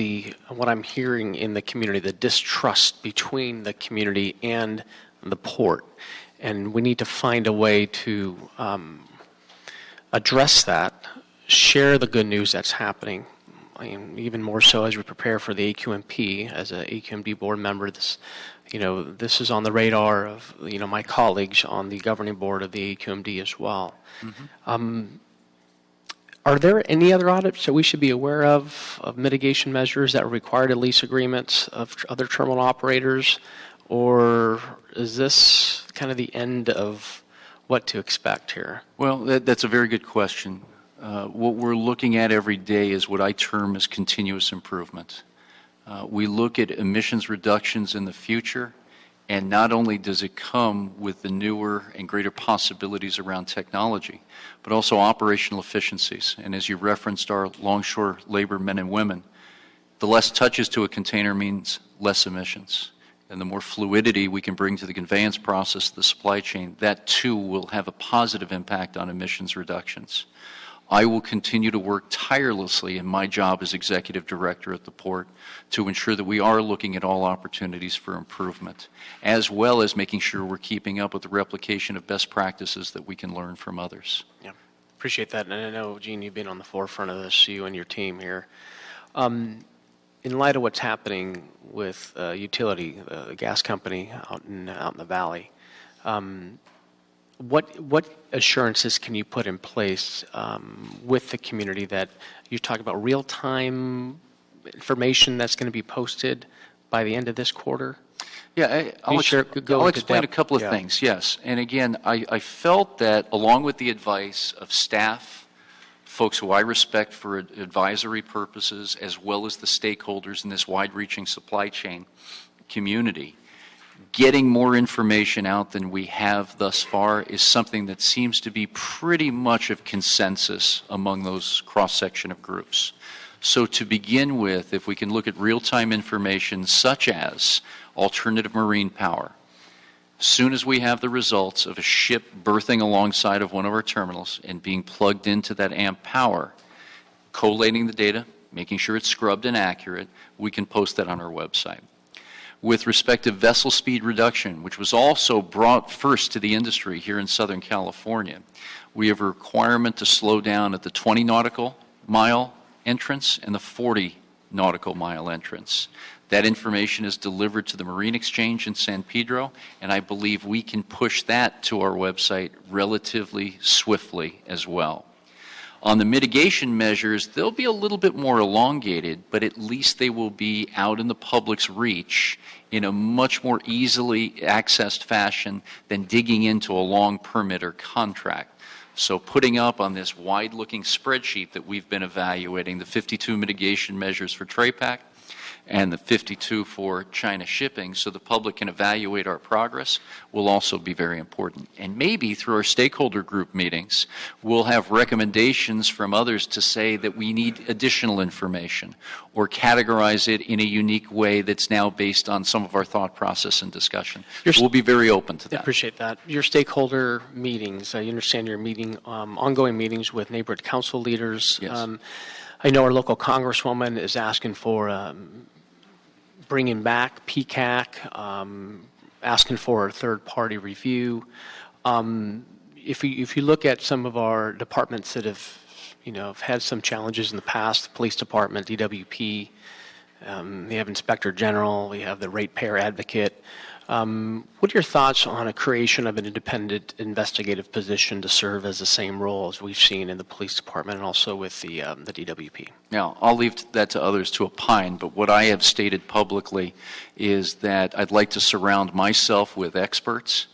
L: what I'm hearing in the community, the distrust between the community and the port. And we need to find a way to address that, share the good news that's happening, even more so as we prepare for the AQMP. As an AQMD board member, this is on the radar of my colleagues on the governing board of the AQMD as well. Are there any other audits that we should be aware of mitigation measures that are required in lease agreements of other terminal operators? Or is this kind of the end of what to expect here?
K: Well, that's a very good question. What we're looking at every day is what I term as continuous improvement. We look at emissions reductions in the future, and not only does it come with the newer and greater possibilities around technology, but also operational efficiencies. And as you referenced our longshore labor men and women, the less touches to a container means less emissions. And the more fluidity we can bring to the conveyance process, the supply chain, that too will have a positive impact on emissions reductions. I will continue to work tirelessly in my job as executive director at the port to ensure that we are looking at all opportunities for improvement, as well as making sure we're keeping up with the replication of best practices that we can learn from others.
L: Yeah, appreciate that. And I know, Gene, you've been on the forefront of this, you and your team here. In light of what's happening with utility, the gas company out in the valley, what assurances can you put in place with the community that you talk about real-time information that's going to be posted by the end of this quarter?
K: Yeah, I'll explain a couple of things, yes. And again, I felt that along with the advice of staff, folks who I respect for advisory purposes, as well as the stakeholders in this wide-reaching supply chain community, getting more information out than we have thus far is something that seems to be pretty much of consensus among those cross-section of groups. So to begin with, if we can look at real-time information such as alternative marine power, as soon as we have the results of a ship berthing alongside of one of our terminals and being plugged into that AMP power, collating the data, making sure it's scrubbed and accurate, we can post that on our website. With respect to vessel speed reduction, which was also brought first to the industry here in Southern California, we have a requirement to slow down at the 20 nautical mile entrance and the 40 nautical mile entrance. That information is delivered to the Marine Exchange in San Pedro, and I believe we can push that to our website relatively swiftly as well. On the mitigation measures, they'll be a little bit more elongated, but at least they will be out in the public's reach in a much more easily accessed fashion than digging into a long permit or contract. So putting up on this wide-looking spreadsheet that we've been evaluating, the 52 mitigation measures for TRAPAC and the 52 for China shipping, so the public can evaluate our progress, will also be very important. And maybe through our stakeholder group meetings, we'll have recommendations from others to say that we need additional information or categorize it in a unique way that's now based on some of our thought process and discussion. We'll be very open to that.
L: I appreciate that. Your stakeholder meetings, I understand you're meeting, ongoing meetings with neighborhood council leaders.
K: Yes.
L: I know our local congresswoman is asking for bringing back PCAC, asking for a third-party review. If you look at some of our departments that have had some challenges in the past, the police department, DWP, we have Inspector General, we have the ratepayer advocate. What are your thoughts on a creation of an independent investigative position to serve as the same role as we've seen in the police department and also with the DWP?
K: Now, I'll leave that to others to opine, but what I have stated publicly is that I'd like to surround myself with experts,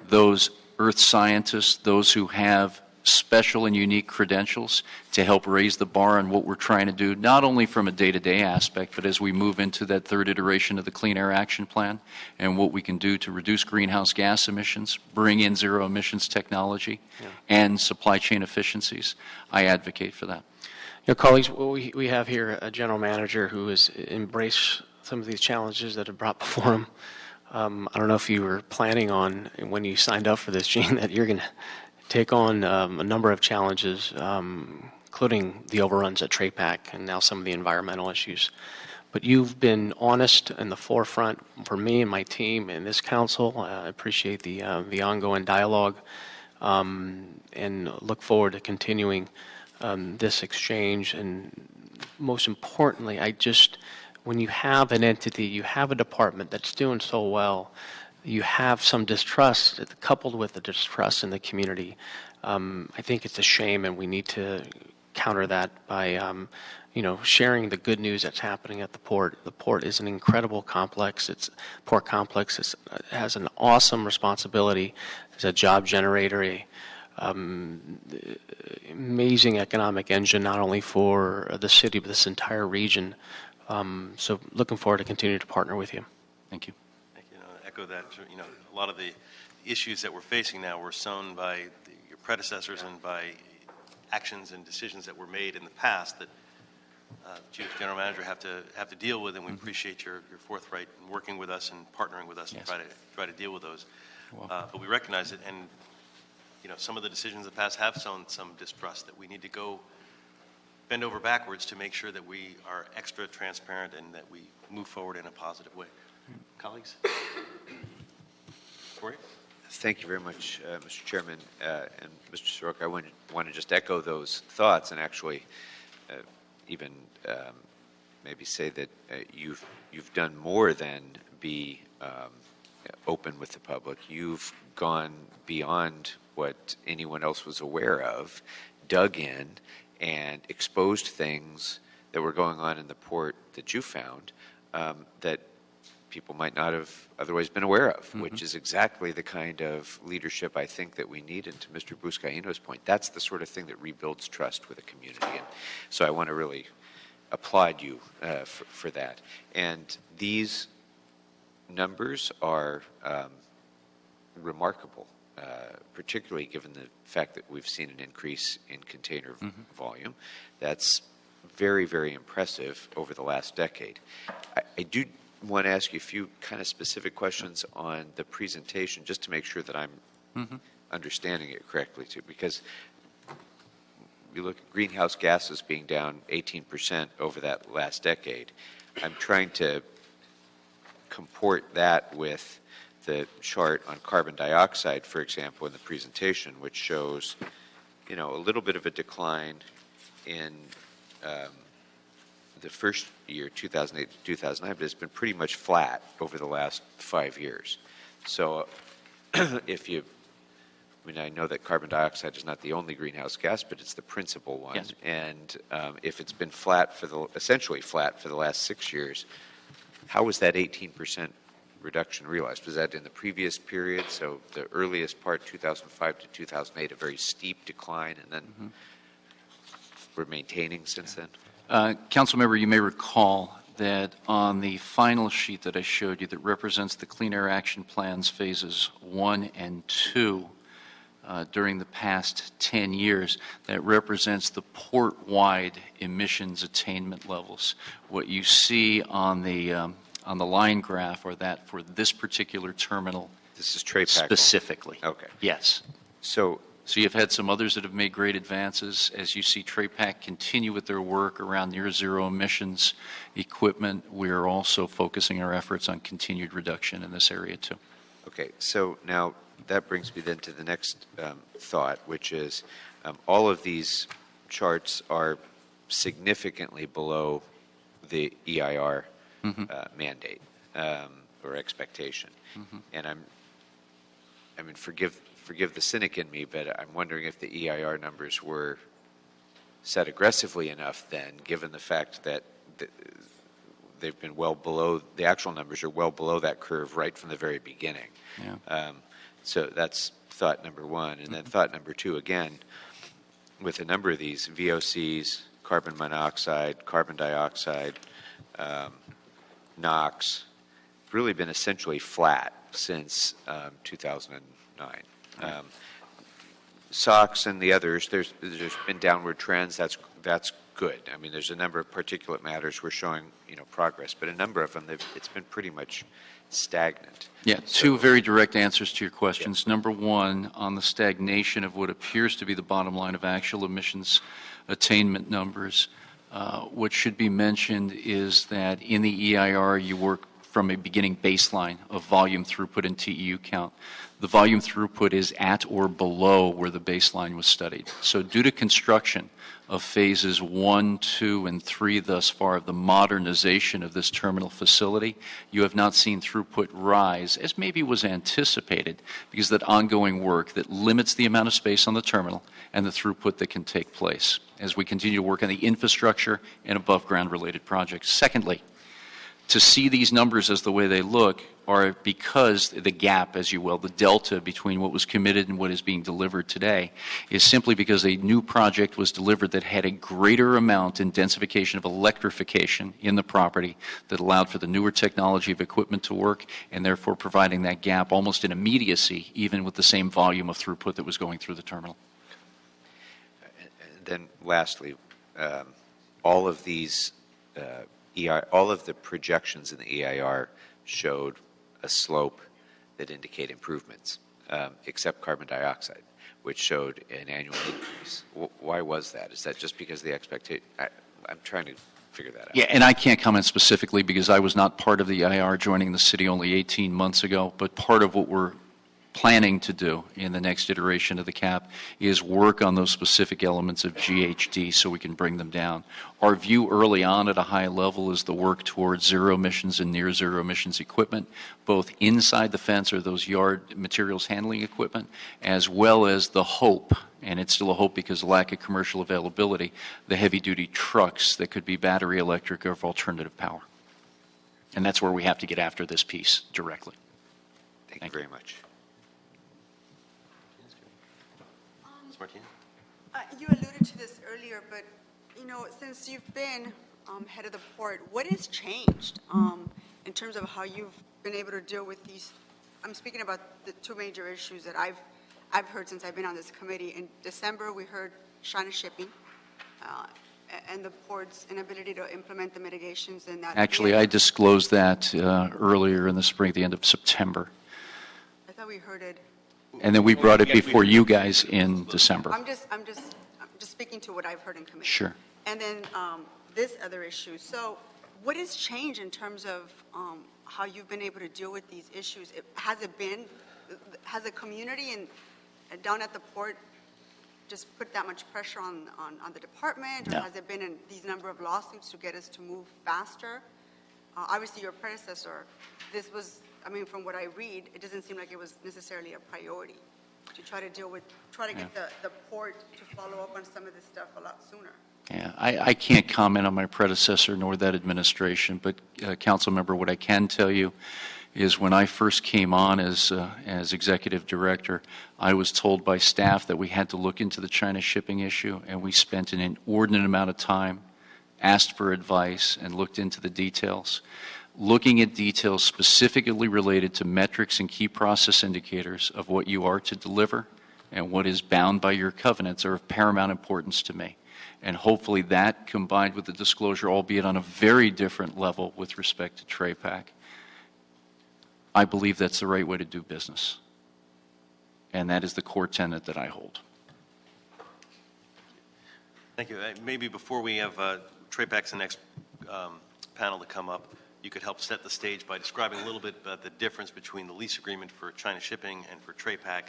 K: those earth scientists, those who have special and unique credentials to help raise the bar on what we're trying to do, not only from a day-to-day aspect, but as we move into that third iteration of the Clean Air Action Plan and what we can do to reduce greenhouse gas emissions, bring in zero emissions technology, and supply chain efficiencies. I advocate for that.
L: Colleagues, we have here a general manager who has embraced some of these challenges that are brought before him. I don't know if you were planning on, when you signed up for this, Gene, that you're going to take on a number of challenges, including the overruns at TRAPAC and now some of the environmental issues. But you've been honest in the forefront for me and my team and this council. I appreciate the ongoing dialogue and look forward to continuing this exchange. And most importantly, when you have an entity, you have a department that's doing so well, you have some distrust coupled with the distrust in the community. I think it's a shame, and we need to counter that by sharing the good news that's happening at the port. The port is an incredible complex. Port complex has an awesome responsibility as a job generator, amazing economic engine, not only for the city, but this entire region. So looking forward to continuing to partner with you.
K: Thank you.
A: Thank you. Echo that. A lot of the issues that we're facing now were sown by your predecessors and by actions and decisions that were made in the past that Chief General Manager have to deal with, and we appreciate your forthright in working with us and partnering with us
K: Yes.
A: to try to deal with those. But we recognize it, and some of the decisions of the past have sown some distrust that we need to go bend over backwards to make sure that we are extra transparent and that we move forward in a positive way. Colleagues? Corey?
M: Thank you very much, Mr. Chairman. And Mr. Soroka, I want to just echo those thoughts and actually even maybe say that you've done more than be open with the public. You've gone beyond what anyone else was aware of, dug in, and exposed things that were going on in the port that you found that people might not have otherwise been aware of, which is exactly the kind of leadership I think that we need. And to Mr. Buscaino's point, that's the sort of thing that rebuilds trust with a community. And so I want to really applaud you for that. And these numbers are remarkable, particularly given the fact that we've seen an increase in container volume. That's very, very impressive over the last decade. I do want to ask you a few kind of specific questions on the presentation, just to make sure that I'm understanding it correctly, too, because you look at greenhouse gases being down 18% over that last decade. I'm trying to comport that with the chart on carbon dioxide, for example, in the presentation, which shows, a little bit of a decline in the first year, 2008 to 2009, but it's been pretty much flat over the last 5 years. So I know that carbon dioxide is not the only greenhouse gas, but it's the principal one.
K: Yes.
M: And if it's been essentially flat for the last 6 years, how was that 18% reduction realized? Was that in the previous period? So the earliest part, 2005 to 2008, a very steep decline, and then we're maintaining since then?
K: Councilmember, you may recall that on the final sheet that I showed you that represents the Clean Air Action Plan's phases 1 and 2 during the past 10 years, that represents the port-wide emissions attainment levels. What you see on the line graph are that for this particular terminal.
M: This is TRAPAC
K: specifically.
M: Okay.
K: Yes.
M: So
K: you've had some others that have made great advances. As you see TRAPAC continue with their work around near zero emissions equipment, we are also focusing our efforts on continued reduction in this area too.
M: Okay, so now that brings me then to the next thought, which is all of these charts are significantly below the EIR mandate or expectation. And forgive the cynic in me, but I'm wondering if the EIR numbers were set aggressively enough then, given the fact that they've been well below, the actual numbers are well below that curve right from the very beginning.
K: Yeah.
M: So that's thought number one. And then thought number two, again, with a number of these VOCs, carbon monoxide, carbon dioxide, NOx, really been essentially flat since 2009. SOx and the others, there's been downward trends. That's good. I mean, there's a number of particulate matters we're showing progress, but a number of them it's been pretty much stagnant.
K: Yeah, two very direct answers to your questions. Yeah. Number one, on the stagnation of what appears to be the bottom line of actual emissions attainment numbers, what should be mentioned is that in the EIR you work from a beginning baseline of volume throughput and TEU count. The volume throughput is at or below where the baseline was studied. So due to construction of phases 1, 2, and 3 thus far of the modernization of this terminal facility, you have not seen throughput rise as maybe was anticipated because of that ongoing work that limits the amount of space on the terminal and the throughput that can take place as we continue to work on the infrastructure and above ground related projects. Secondly, to see these numbers as the way they look are because the gap, as you will, the delta between what was committed and what is being delivered today is simply because a new project was delivered that had a greater amount in densification of electrification in the property that allowed for the newer technology of equipment to work and therefore providing that gap almost in immediacy even with the same volume of throughput that was going through the terminal.
M: And then lastly, all of these all of the projections in the EIR showed a slope that indicate improvements, except carbon dioxide, which showed an annual increase. Why was that? Is that just because of the expectation? I'm trying to figure that out.
K: Yeah, and I can't comment specifically because I was not part of the EIR joining the city only 18 months ago, but part of what we're planning to do in the next iteration of the CAP is work on those specific elements of GHD so we can bring them down. Our view early on at a high level is the work towards zero emissions and near zero emissions equipment, both inside the fence or those yard materials handling equipment, as well as the hope, and it's still a hope because of lack of commercial availability, the heavy duty trucks that could be battery electric or of alternative power. And that's where we have to get after this piece directly.
M: Thank you very much.
A: Martina?
E: You alluded to this earlier, but since you've been head of the port, what has changed in terms of how you've been able to deal with these? I'm speaking about the two major issues that I've heard since I've been on this committee. In December, we heard China shipping and the port's inability to implement the mitigations in that.
K: Actually, I disclosed that earlier in the spring, at the end of September.
E: I thought we heard it.
K: And then we brought it before you guys in December.
E: I'm just speaking to what I've heard in committee.
K: Sure.
E: And then this other issue. So what has changed in terms of how you've been able to deal with these issues? Has the community and down at the port just put that much pressure on the department? Or
K: No.
E: has it been in these number of lawsuits to get us to move faster? Obviously, your predecessor, this was, from what I read, it doesn't seem like it was necessarily a priority to try to get the port to follow up on some of this stuff a lot sooner.
K: Yeah, I can't comment on my predecessor nor that administration, but council member, what I can tell you is when I first came on as executive director, I was told by staff that we had to look into the China shipping issue, and we spent an inordinate amount of time, asked for advice, and looked into the details. Looking at details specifically related to metrics and key process indicators of what you are to deliver and what is bound by your covenants are of paramount importance to me. And hopefully that, combined with the disclosure, albeit on a very different level with respect to TRAPAC, I believe that's the right way to do business. And that is the core tenet that I hold.
A: Thank you. Maybe before we have TRAPAC's the next panel to come up, you could help set the stage by describing a little bit about the difference between the lease agreement for China shipping and for TRAPAC,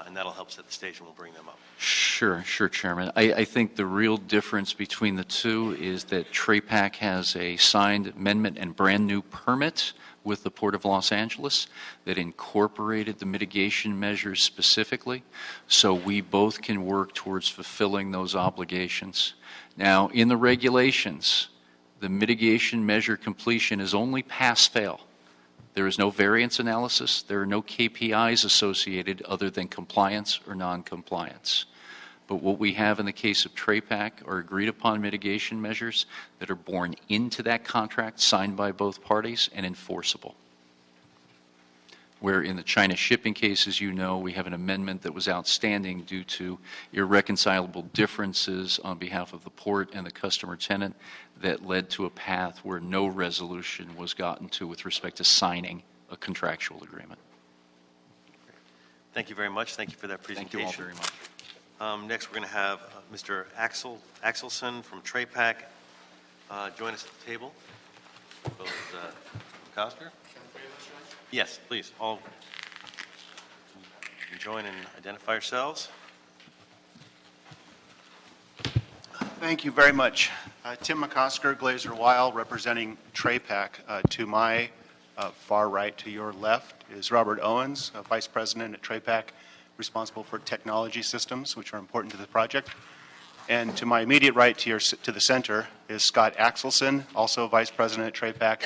A: and that'll help set the stage and we'll bring them up.
K: Sure, Chairman. I think the real difference between the two is that TRAPAC has a signed amendment and brand new permit with the Port of Los Angeles that incorporated the mitigation measures specifically, so we both can work towards fulfilling those obligations. Now, in the regulations, the mitigation measure completion is only pass-fail. There is no variance analysis. There are no KPIs associated other than compliance or non-compliance. But what we have in the case of TRAPAC are agreed upon mitigation measures that are born into that contract, signed by both parties, and enforceable. Where in the China shipping case, as you know, we have an amendment that was outstanding due to irreconcilable differences on behalf of the port and the customer tenant that led to a path where no resolution was gotten to with respect to signing a contractual agreement.
A: Thank you very much. Thank you for that presentation.
K: Thank you all very much.
A: Next, we're going to have Mr. Axelson from TRAPAC join us at the table. Both McCosker? Yes, please, all join and identify yourselves.
N: Thank you very much. Tim McCosker, Glazer Weil, representing TRAPAC. To my far right, to your left, is Robert Owens, Vice President at TRAPAC, responsible for technology systems, which are important to the project. And to my immediate right, to the center, is Scott Axelson, also Vice President at TRAPAC,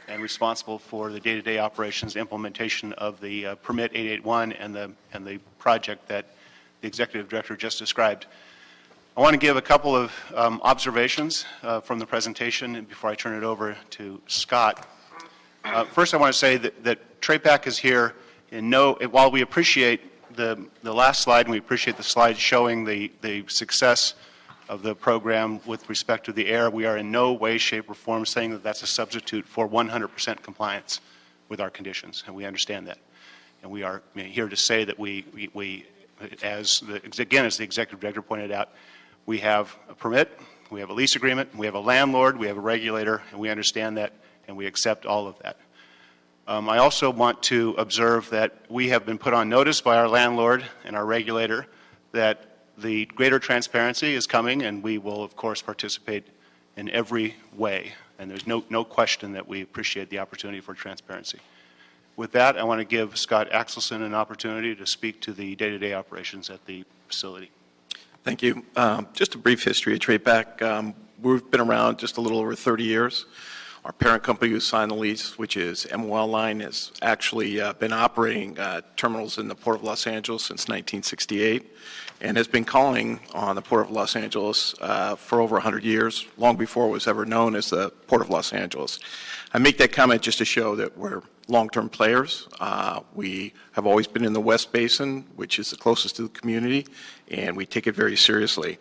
N: and responsible for the day-to-day operations implementation of the Permit 881 and the project that the Executive Director just described. I want to give a couple of observations from the presentation before I turn it over to Scott. First, I want to say that TRAPAC is here while we appreciate the last slide and we appreciate the slide showing the success of the program with respect to the air, we are in no way, shape, or form saying that that's a substitute for 100% compliance with our conditions, and we understand that. And we are here to say that as the Executive Director pointed out, we have a permit, we have a lease agreement, we have a landlord, we have a regulator, and we understand that, and we accept all of that. I also want to observe that we have been put on notice by our landlord and our regulator that the greater transparency is coming, and we will, of course, participate in every way. And there's no question that we appreciate the opportunity for transparency. With that, I want to give Scott Axelson an opportunity to speak to the day-to-day operations at the facility.
O: Thank you. Just a brief history of TRAPAC. We've been around just a little over 30 years. Our parent company who signed the lease, which is MOL Line, has actually been operating terminals in the Port of Los Angeles since 1968 and has been calling on the Port of Los Angeles for over 100 years, long before it was ever known as the Port of Los Angeles. I make that comment just to show that we're long-term players. We have always been in the West Basin, which is the closest to the community, and we take it very seriously.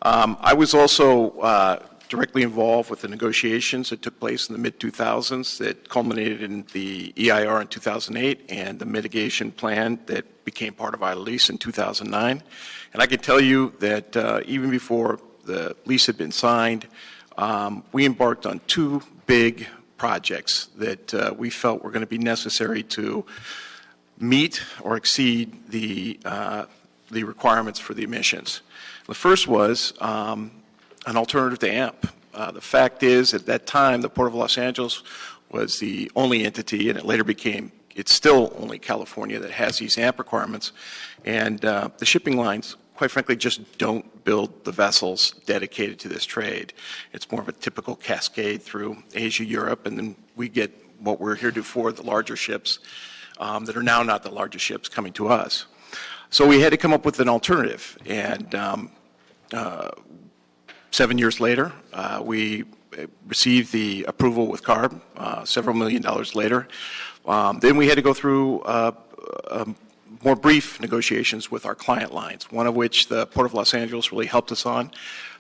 O: I was also directly involved with the negotiations that took place in the mid-2000s that culminated in the EIR in 2008 and the mitigation plan that became part of our lease in 2009. And I can tell you that even before the lease had been signed, we embarked on two big projects that we felt were going to be necessary to meet or exceed the requirements for the emissions. The first was an alternative to AMP. The fact is, at that time, the Port of Los Angeles was the only entity, and it later became, it's still only California that has these AMP requirements. And the shipping lines, quite frankly, just don't build the vessels dedicated to this trade. It's more of a typical cascade through Asia, Europe, and then we get what we're heretofore the larger ships that are now not the largest ships coming to us. So we had to come up with an alternative. And 7 years later, we received the approval with CARB, several $1 million later. Then we had to go through more brief negotiations with our client lines, one of which the Port of Los Angeles really helped us on.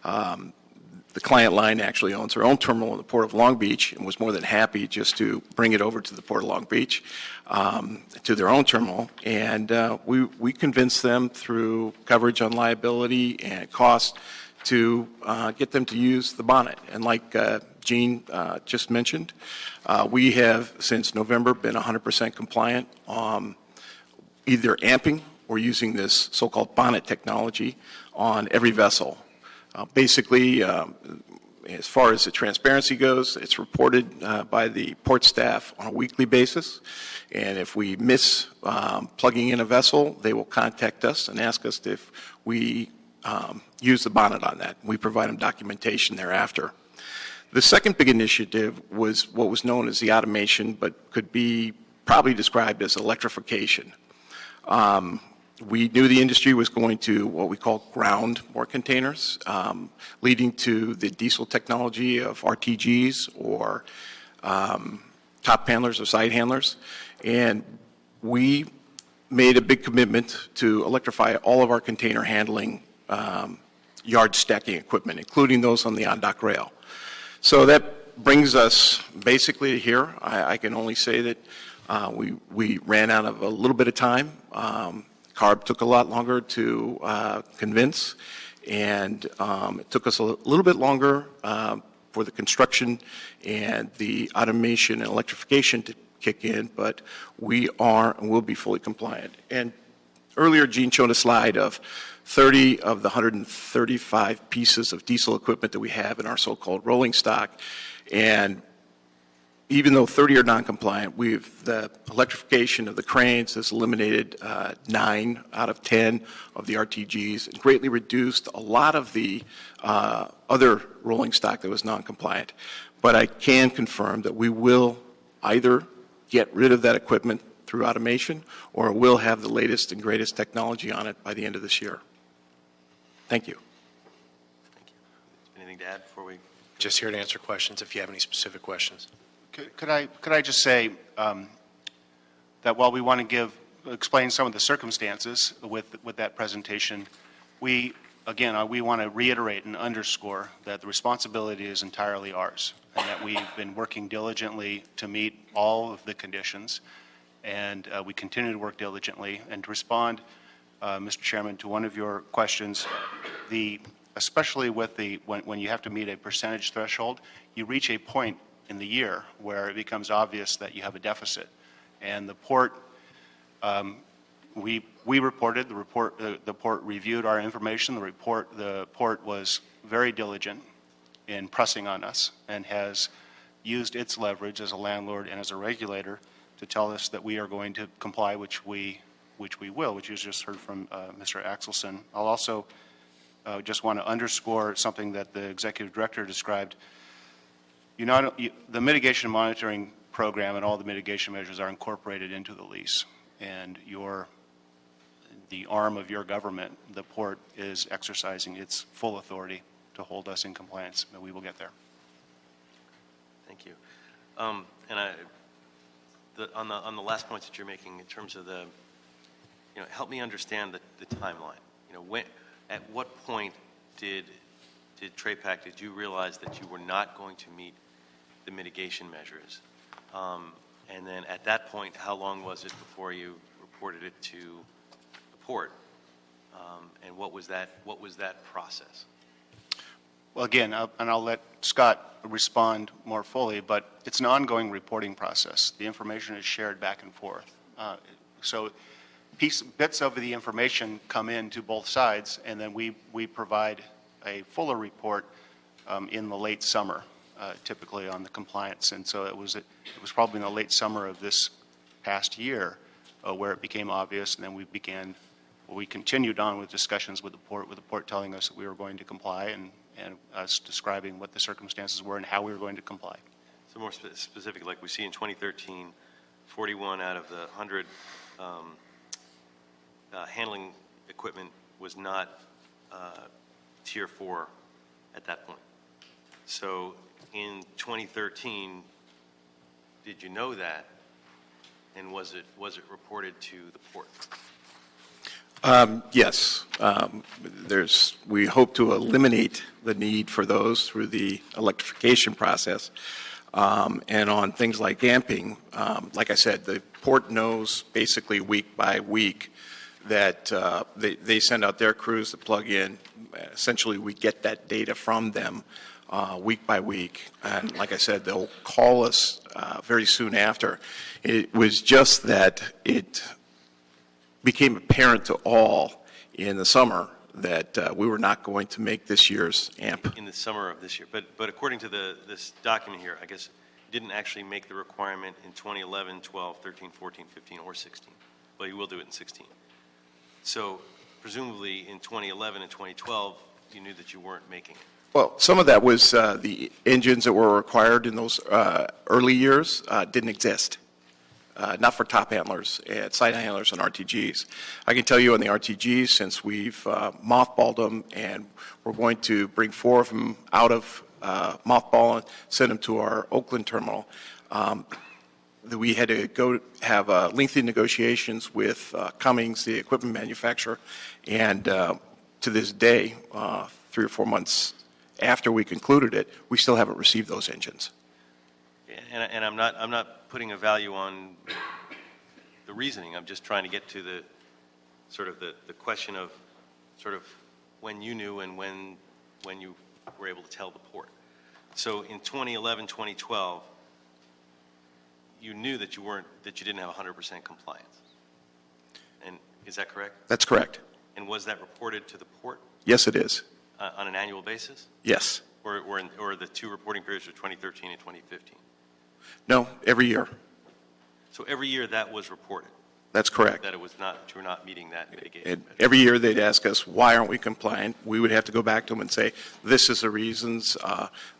O: The client line actually owns their own terminal in the Port of Long Beach and was more than happy just to bring it over to the Port of Long Beach, to their own terminal. And we convinced them through coverage on liability and cost to get them to use the bonnet. And like Gene just mentioned, we have since November been 100% compliant on either amping or using this so-called bonnet technology on every vessel. Basically, as far as the transparency goes, it's reported by the port staff on a weekly basis. And if we miss plugging in a vessel, they will contact us and ask us if we use the bonnet on that. We provide them documentation thereafter. The second big initiative was what was known as the automation, but could be probably described as electrification. We knew the industry was going to what we call ground more containers, leading to the diesel technology of RTGs or top handlers or side handlers. And we made a big commitment to electrify all of our container handling yard stacking equipment, including those on the on-dock rail. So that brings us basically here. I can only say that we ran out of a little bit of time. CARB took a lot longer to convince, and it took us a little bit longer for the construction and the automation and electrification to kick in, but we are and will be fully compliant. And earlier, Gene showed a slide of 30 of the 135 pieces of diesel equipment that we have in our so-called rolling stock. And even though 30 are non-compliant, the electrification of the cranes has eliminated 9 out of 10 of the RTGs and greatly reduced a lot of the other rolling stock that was non-compliant. But I can confirm that we will either get rid of that equipment through automation, or we'll have the latest and greatest technology on it by the end of this year. Thank you.
A: Thank you. Anything to add before we?
P: Just here to answer questions if you have any specific questions.
N: Could I just say that while we want to explain some of the circumstances with that presentation, we want to reiterate and underscore that the responsibility is entirely ours, and that we've been working diligently to meet all of the conditions, and we continue to work diligently. And to respond, Mr. Chairman, to one of your questions, especially with when you have to meet a percentage threshold, you reach a point in the year where it becomes obvious that you have a deficit. And the port, we reported, the port reviewed our information. The port was very diligent in pressing on us and has used its leverage as a landlord and as a regulator to tell us that we are going to comply, which we will, which you just heard from Mr. Axelson. I'll also just want to underscore something that the executive director described. The mitigation monitoring program and all the mitigation measures are incorporated into the lease, and the arm of your government, the port, is exercising its full authority to hold us in compliance, and we will get there.
A: Thank you. And on the last points that you're making in terms of help me understand the timeline. At what point did TRAPAC, did you realize that you were not going to meet the mitigation measures? And then at that point, how long was it before you reported it to the port? And what was that process?
N: Well, again, and I'll let Scott respond more fully, but it's an ongoing reporting process. The information is shared back and forth. So bits of the information come in to both sides, and then we provide a fuller report in the late summer, typically on the compliance. And so it was probably in the late summer of this past year where it became obvious, and then we continued on with discussions with the port telling us that we were going to comply, and us describing what the circumstances were and how we were going to comply.
A: So more specific, like we see in 2013, 41 out of the 100 handling equipment was not Tier 4 at that point. So in 2013, did you know that, and was it reported to the port?
O: Yes. We hope to eliminate the need for those through the electrification process. And on things like damping, like I said, the port knows basically week by week that they send out their crews to plug in. Essentially, we get that data from them week by week. And like I said, they'll call us very soon after. It was just that it became apparent to all in the summer that we were not going to make this year's AMP.
A: In the summer of this year. But according to this document here, I guess you didn't actually make the requirement in 2011, 12, 13, 14, 15, or 16. But you will do it in 16. So presumably in 2011 and 2012, you knew that you weren't making it.
O: Well, some of that was the engines that were required in those early years didn't exist. Not for top handlers and side handlers and RTGs. I can tell you on the RTGs, since we've mothballed them and we're going to bring 4 of them out of mothball and send them to our Oakland terminal, that we had to go have lengthy negotiations with Cummins, the equipment manufacturer, and to this day, 3 or 4 months after we concluded it, we still haven't received those engines.
A: And I'm not putting a value on the reasoning. I'm just trying to get to the sort of the question of sort of when you knew and when you were able to tell the port. So in 2011, 2012, you knew that you didn't have 100% compliance. And is that correct?
O: That's correct.
A: And was that reported to the port
O: Yes, it is.
A: on an annual basis?
O: Yes.
A: Or the two reporting periods of 2013 and 2015?
O: No, every year.
A: So every year that was reported?
O: That's correct.
A: That you were not meeting that mitigation
O: And
A: measure?
O: every year they'd ask us, why aren't we compliant? We would have to go back to them and say, this is the reasons.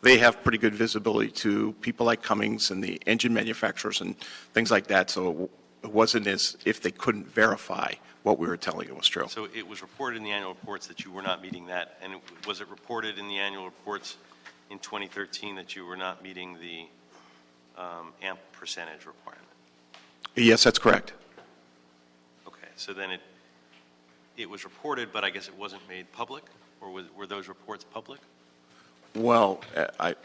O: They have pretty good visibility to people like Cummins and the engine manufacturers and things like that, so it wasn't as if they couldn't verify what we were telling them was true.
A: So it was reported in the annual reports that you were not meeting that, and was it reported in the annual reports in 2013 that you were not meeting the AMP percentage requirement?
O: Yes, that's correct.
A: Okay, so then it was reported, but I guess it wasn't made public, or were those reports public?
O: Well,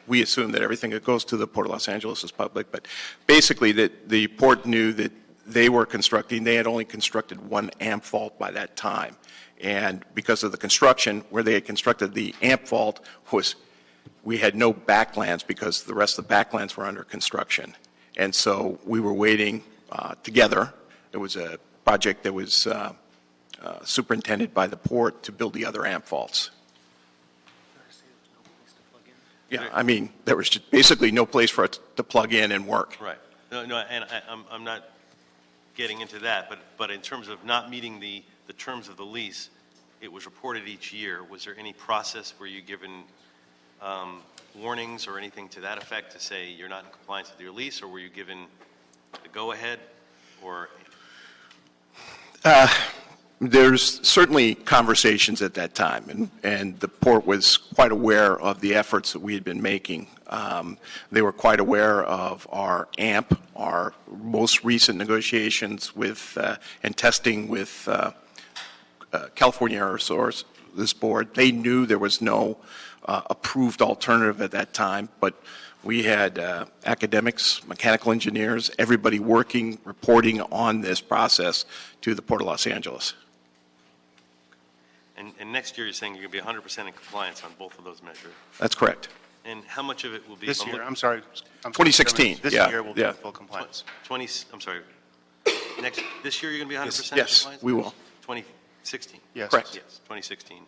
O: we assume that everything that goes to the Port of Los Angeles is public, but basically the port knew that they were constructing, they had only constructed one AMP vault by that time. And because of the construction, where they had constructed the AMP vault we had no backlands because the rest of the backlands were under construction. And so we were waiting together. It was a project that was superintended by the port to build the other AMP vaults. Yeah, I mean, there was just basically no place for it to plug in and work.
A: Right. No, and I'm not getting into that, but in terms of not meeting the terms of the lease, it was reported each year. Was there any process where you given warnings or anything to that effect to say you're not in compliance with your lease, or were you given the go-ahead, or?
O: There's certainly conversations at that time, and the port was quite aware of the efforts that we had been making. They were quite aware of our AMP, our most recent negotiations with and testing with California Air Source, this board. They knew there was no approved alternative at that time, but we had academics, mechanical engineers, everybody working, reporting on this process to the Port of Los Angeles.
A: And next year you're saying you're going to be 100% in compliance on both of those measures?
O: That's correct.
A: And how much of it will be?
N: This year, I'm sorry.
O: 2016,
N: This
O: yeah,
N: year will be in full compliance.
A: I'm sorry. This year you're going to be 100%
O: Yes,
A: compliance?
O: we will.
A: 2016?
N: Yes.
O: Correct.
A: Yes, 2016.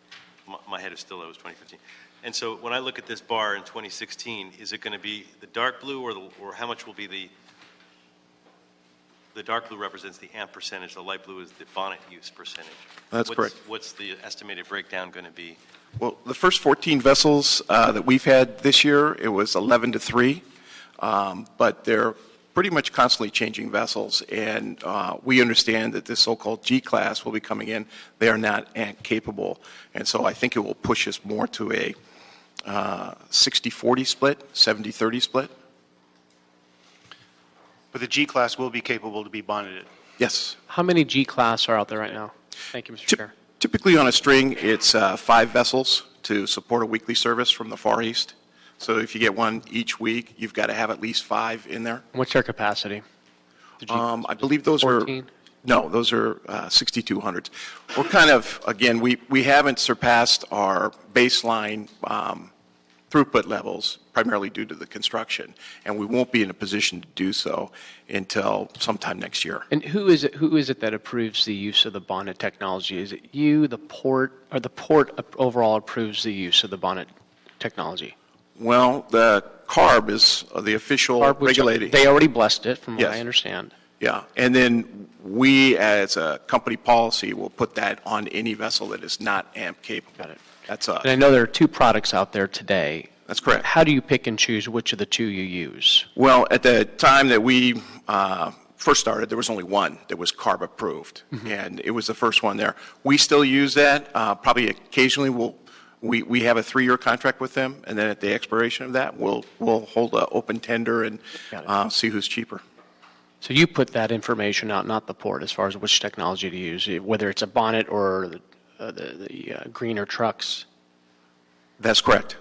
A: My head is still, it was 2015. And so when I look at this bar in 2016, is it going to be the dark blue, or how much will be the dark blue represents the AMP percentage, the light blue is the bonnet use percentage?
O: That's correct.
A: What's the estimated breakdown going to be?
O: Well, the first 14 vessels that we've had this year, it was 11-3, but they're pretty much constantly changing vessels, and we understand that this so-called G-class will be coming in. They are not AMP capable, and so I think it will push us more to a 60-40 split, 70-30 split.
N: But the G-class will be capable to be bonneted.
O: Yes.
L: How many G-class are out there right now? Thank you, Mr. Chair.
O: Typically on a string, it's 5 vessels to support a weekly service from the Far East. So if you get one each week, you've got to have at least 5 in there.
L: What's their capacity?
O: I believe those
L: 14?
O: No, those are 6,200s. We're kind of, again, we haven't surpassed our baseline throughput levels, primarily due to the construction, and we won't be in a position to do so until sometime next year.
L: And who is it that approves the use of the bonnet technology? Is it you, the port, or the port overall approves the use of the bonnet technology?
O: Well, the CARB is the official regulating.
L: They already blessed it, from what
O: Yes.
L: I understand.
O: Yeah, and then we, as a company policy, will put that on any vessel that is not AMP capable.
L: Got it.
O: That's us.
L: And I know there are 2 products out there today.
O: That's correct.
L: How do you pick and choose which of the 2 you use?
O: Well, at the time that we first started, there was only one that was CARB approved, and it was the first one there. We still use that. Probably occasionally we have a 3-year contract with them, and then at the expiration of that, we'll hold an open tender and see who's cheaper.
L: So you put that information out, not the port, as far as which technology to use, whether it's a bonnet or the greener trucks?
O: That's correct.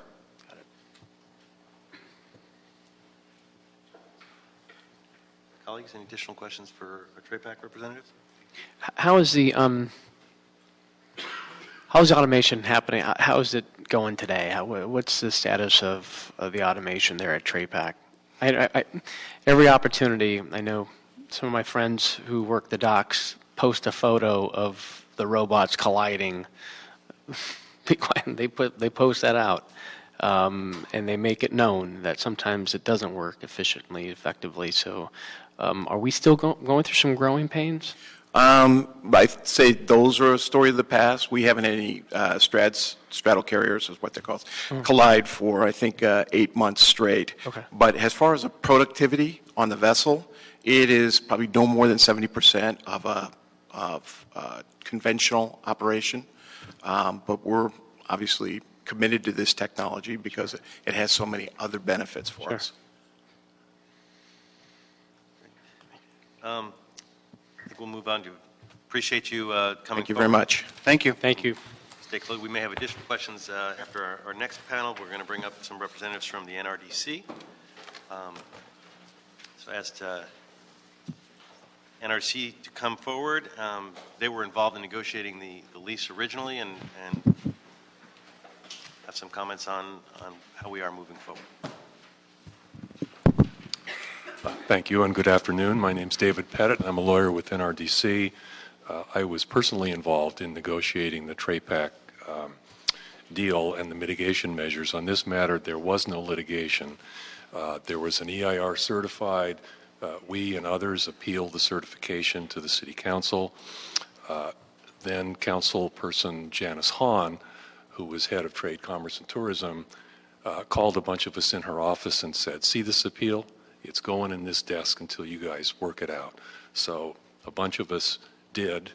A: Colleagues, any additional questions for our TRAPAC representatives?
L: How is the automation happening? How is it going today? What's the status of the automation there at TRAPAC? Every opportunity, I know some of my friends who work the docks post a photo of the robots colliding. They post that out, and they make it known that sometimes it doesn't work efficiently, effectively. So, are we still going through some growing pains?
O: I'd say those are a story of the past. We haven't had any straddle carriers, is what they're called, collide for, I think, 8 months straight.
L: Okay.
O: But as far as the productivity on the vessel, it is probably no more than 70% of a conventional operation. But we're obviously committed to this technology because it has so many other benefits for us.
A: I think we'll move on to, appreciate you coming
O: Thank you
A: forward.
O: very much.
N: Thank you.
L: Thank you.
A: Stay close. We may have additional questions after our next panel. We're going to bring up some representatives from the NRDC. So I asked NRC to come forward. They were involved in negotiating the lease originally and have some comments on how we are moving forward.
Q: Thank you and good afternoon. My name's David Pettit. I'm a lawyer with NRDC. I was personally involved in negotiating the TRAPAC deal and the mitigation measures. On this matter, there was no litigation. There was an EIR certified. We and others appealed the certification to the City Council. Then Councilperson Janice Hahn, who was head of Trade, Commerce, and Tourism, called a bunch of us in her office and said, see this appeal? It's going in this desk until you guys work it out. So a bunch of us did,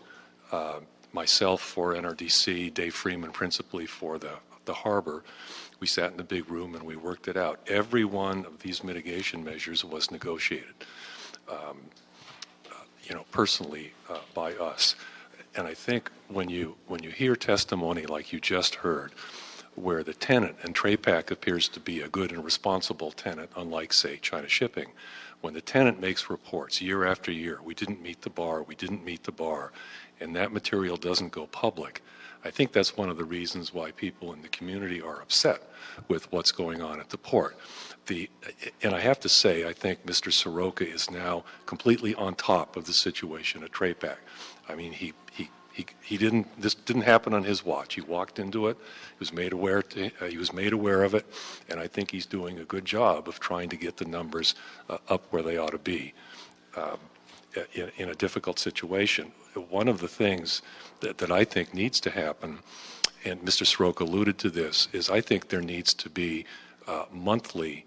Q: myself for NRDC, Dave Freeman principally for the harbor. We sat in the big room and we worked it out. Every one of these mitigation measures was negotiated, personally by us. And I think when you hear testimony like you just heard, where the tenant, and TRAPAC appears to be a good and responsible tenant, unlike, say, China Shipping, when the tenant makes reports year after year, we didn't meet the bar, and that material doesn't go public, I think that's one of the reasons why people in the community are upset with what's going on at the port. And I have to say, I think Mr. Soroka is now completely on top of the situation at TRAPAC. I mean, this didn't happen on his watch. He walked into it. He was made aware of it, and I think he's doing a good job of trying to get the numbers up where they ought to be in a difficult situation. One of the things that I think needs to happen, and Mr. Soroka alluded to this, is I think there needs to be monthly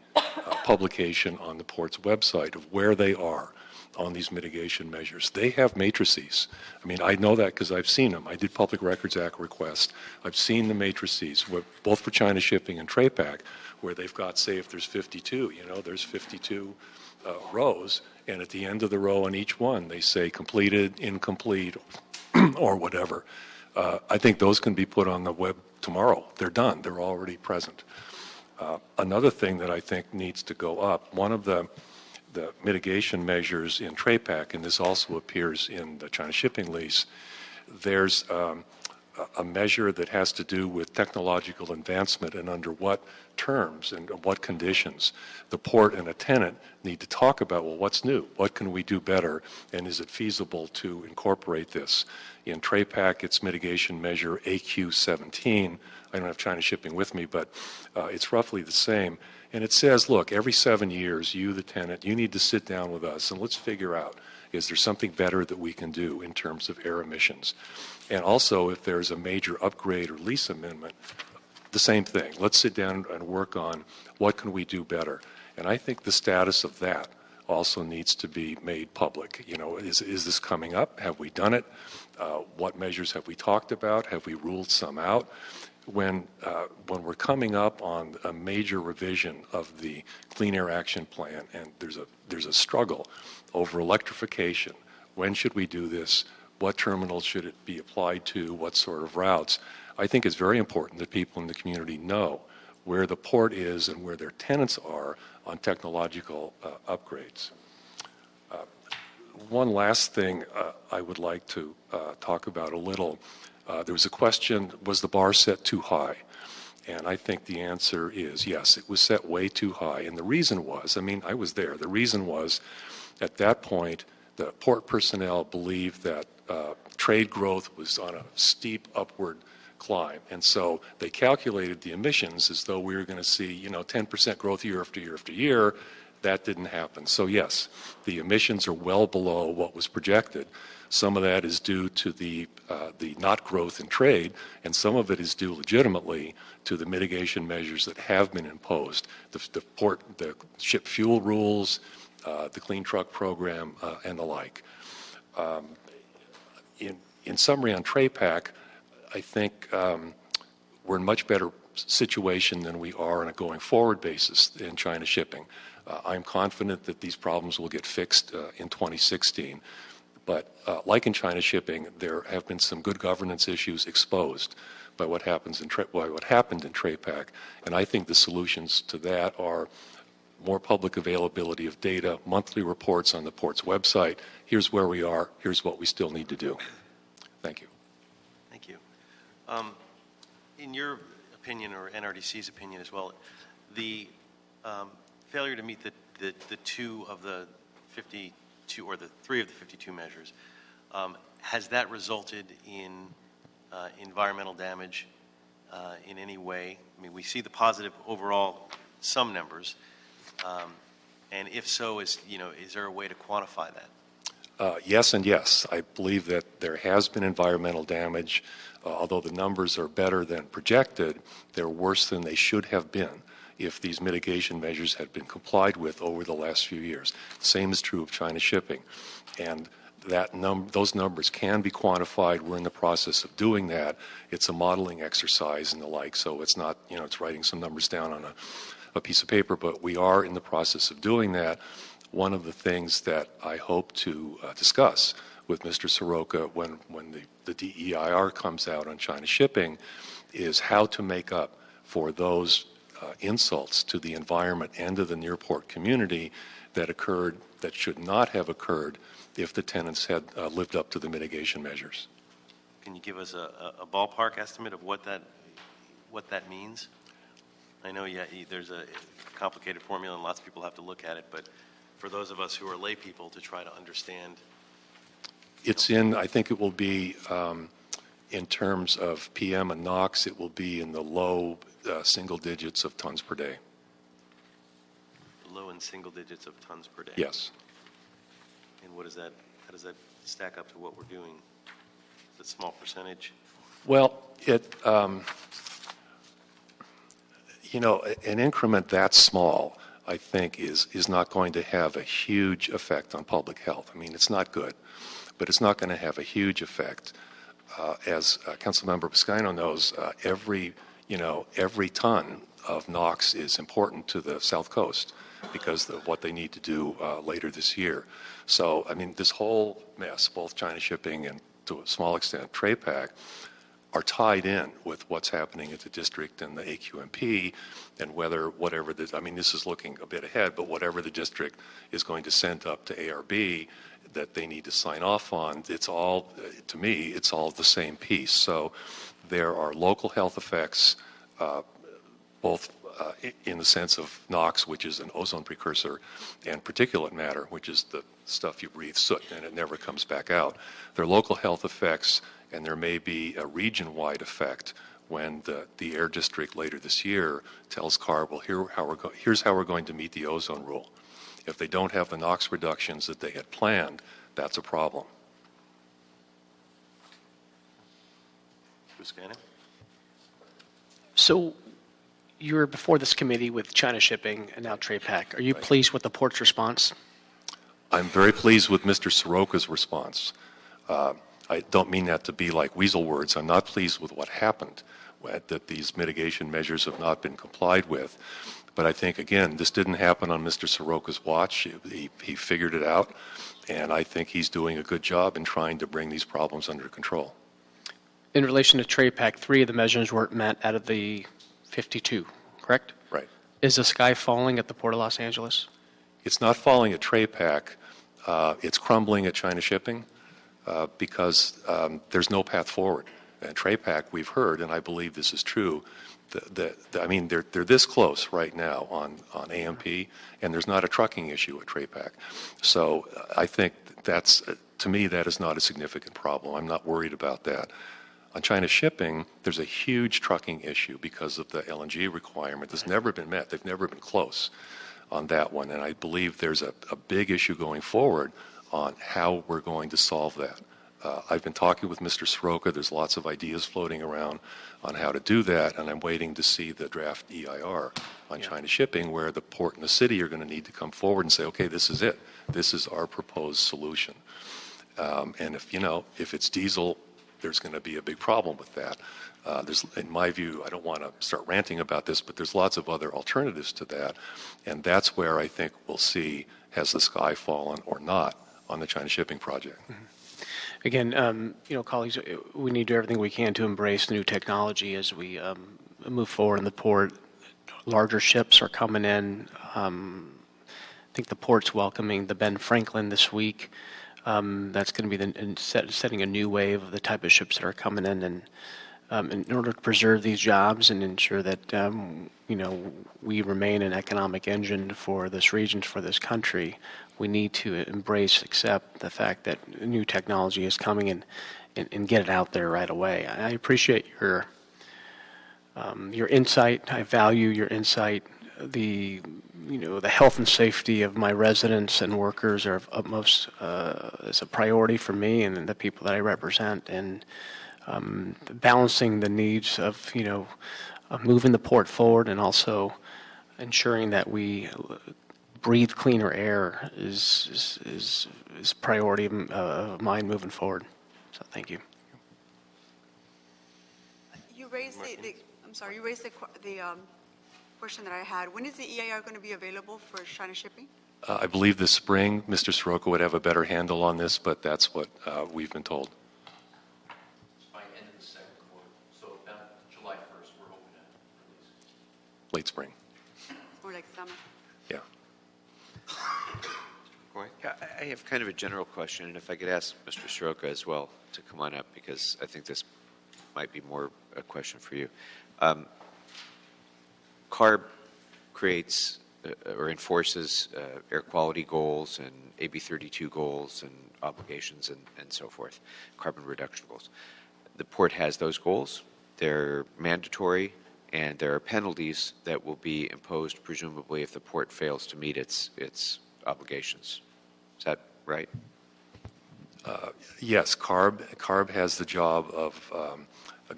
Q: publication on the port's website of where they are on these mitigation measures. They have matrices. I mean, I know that because I've seen them. I did Public Records Act requests. I've seen the matrices, both for China Shipping and TRAPAC, where they've got, say, if there's 52, there's 52 rows, and at the end of the row on each one, they say completed, incomplete, or whatever. I think those can be put on the web tomorrow. They're done. They're already present. Another thing that I think needs to go up, one of the mitigation measures in TRAPAC, and this also appears in the China Shipping lease, there's a measure that has to do with technological advancement and under what terms and what conditions the port and a tenant need to talk about, well, what's new? What can we do better? And is it feasible to incorporate this? In TRAPAC, it's mitigation measure AQ17. I don't have China Shipping with me, but it's roughly the same. And it says, look, every 7 years, you, the tenant, you need to sit down with us and let's figure out, is there something better that we can do in terms of air emissions? And also, if there's a major upgrade or lease amendment, the same thing. Let's sit down and work on what can we do better. And I think the status of that also needs to be made public. Is this coming up? Have we done it? What measures have we talked about? Have we ruled some out? When we're coming up on a major revision of the Clean Air Action Plan, and there's a struggle over electrification, when should we do this? What terminals should it be applied to? What sort of routes? I think it's very important that people in the community know where the port is and where their tenants are on technological upgrades. One last thing I would like to talk about a little. There was a question, was the bar set too high? And I think the answer is yes, it was set way too high. And the reason was, I mean, I was there. The reason was at that point, the port personnel believed that trade growth was on a steep upward climb. And so they calculated the emissions as though we were going to see, 10% growth year after year after year. That didn't happen. So yes, the emissions are well below what was projected. Some of that is due to the not growth in trade, and some of it is due legitimately to the mitigation measures that have been imposed. The ship fuel rules, the clean truck program, and the like. In summary on TRAPAC, I think we're in much better situation than we are on a going forward basis in China shipping. I'm confident that these problems will get fixed in 2016. But like in China shipping, there have been some good governance issues exposed by what happened in TRAPAC, and I think the solutions to that are more public availability of data, monthly reports on the port's website. Here's where we are. Here's what we still need to do. Thank you.
A: Thank you. In your opinion, or NRDC's opinion as well, the failure to meet the 2 of the 52, or the 3 of the 52 measures, has that resulted in environmental damage in any way? I mean, we see the positive overall sum numbers, and if so, is there a way to quantify that?
Q: Yes and yes. I believe that there has been environmental damage. Although the numbers are better than projected, they're worse than they should have been if these mitigation measures had been complied with over the last few years. The same is true of China shipping. And those numbers can be quantified. We're in the process of doing that. It's a modeling exercise and the like, so it's not, it's writing some numbers down on a piece of paper, but we are in the process of doing that. One of the things that I hope to discuss with Mr. Soroka when the DEIR comes out on China shipping is how to make up for those insults to the environment and to the near-port community that occurred, that should not have occurred if the tenants had lived up to the mitigation measures.
A: Can you give us a ballpark estimate of what that means? I know there's a complicated formula and lots of people have to look at it, but for those of us who are lay people to try to understand.
Q: I think it will be, in terms of PM and NOx, it will be in the low single digits of tons per day.
A: Low and single digits of tons per day?
Q: Yes.
A: And how does that stack up to what we're doing? Is it a small percentage?
Q: Well, an increment that small, I think, is not going to have a huge effect on public health. I mean, it's not good, but it's not going to have a huge effect. As Councilmember Piscino knows, every ton of NOx is important to the South Coast because of what they need to do later this year. So, I mean, this whole mess, both China shipping and to a small extent TRAPAC, are tied in with what's happening at the district and the AQMP, and this is looking a bit ahead, but whatever the district is going to send up to ARB that they need to sign off on, it's all, to me, it's all the same piece. So there are local health effects, both in the sense of NOx, which is an ozone precursor, and particulate matter, which is the stuff you breathe, soot, and it never comes back out. There are local health effects, and there may be a region-wide effect when the Air District later this year tells CARB, well, here's how we're going to meet the ozone rule. If they don't have the NOx reductions that they had planned, that's a problem.
L: So you were before this committee with China shipping and now TRAPAC. Are you pleased with the port's response?
Q: I'm very pleased with Mr. Soroka's response. I don't mean that to be like weasel words. I'm not pleased with what happened, that these mitigation measures have not been complied with. But I think, again, this didn't happen on Mr. Soroka's watch. He figured it out, and I think he's doing a good job in trying to bring these problems under control.
L: In relation to TRAPAC, 3 of the measures weren't met out of the 52, correct?
Q: Right.
L: Is the sky falling at the Port of Los Angeles?
Q: It's not falling at TRAPAC. It's crumbling at China shipping because there's no path forward. And TRAPAC, we've heard, and I believe this is true, I mean, they're this close right now on AMP, and there's not a trucking issue at TRAPAC. So I think that's, to me, that is not a significant problem. I'm not worried about that. On China shipping, there's a huge trucking issue because of the LNG requirement that's never been met. They've never been close on that one, and I believe there's a big issue going forward on how we're going to solve that. I've been talking with Mr. Soroka. There's lots of ideas floating around on how to do that, and I'm waiting to see the draft EIR on China shipping, where the port and the city are going to need to come forward and say, okay, this is it. This is our proposed solution. And if it's diesel, there's going to be a big problem with that. In my view, I don't want to start ranting about this, but there's lots of other alternatives to that, and that's where I think we'll see, has the sky fallen or not on the China shipping project.
L: Mm-hmm. Again, colleagues, we need to do everything we can to embrace new technology as we move forward in the port. Larger ships are coming in. I think the port's welcoming the Ben Franklin this week. That's going to be setting a new wave of the type of ships that are coming in, and in order to preserve these jobs and ensure that we remain an economic engine for this region, for this country, we need to accept the fact that new technology is coming and get it out there right away. I appreciate your insight. I value your insight. The health and safety of my residents and workers are of utmost is a priority for me and the people that I represent, and balancing the needs of moving the port forward and also ensuring that we breathe cleaner air is priority of mine moving forward. So thank you.
E: You raised you raised the question that I had. When is the EIR going to be available for China shipping?
Q: I believe this spring. Mr. Soroka would have a better handle on this, but that's what we've been told.
K: By end of the second quarter, so about July 1st, we're hoping to release.
Q: Late spring.
E: Or like summer?
Q: Yeah.
M: I have kind of a general question, and if I could ask Mr. Soroka as well to come on up, because I think this might be more a question for you. CARB creates or enforces air quality goals and AB 32 goals and obligations and so forth, carbon reduction goals. The port has those goals. They're mandatory, and there are penalties that will be imposed, presumably, if the port fails to meet its obligations. Is that right?
Q: Yes, CARB has the job of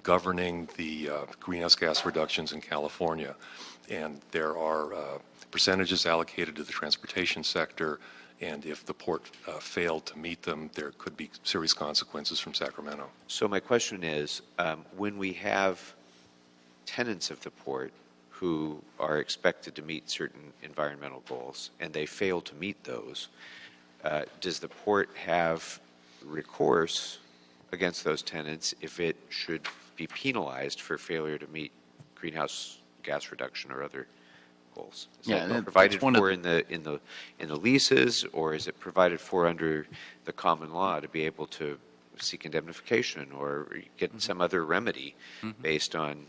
Q: governing the greenhouse gas reductions in California, and there are percentages allocated to the transportation sector, and if the port failed to meet them, there could be serious consequences from Sacramento.
M: So my question is, when we have tenants of the port who are expected to meet certain environmental goals and they fail to meet those, does the port have recourse against those tenants if it should be penalized for failure to meet greenhouse gas reduction or other goals? Is that provided for in the leases, or is it provided for under the common law to be able to seek indemnification or get some other remedy based on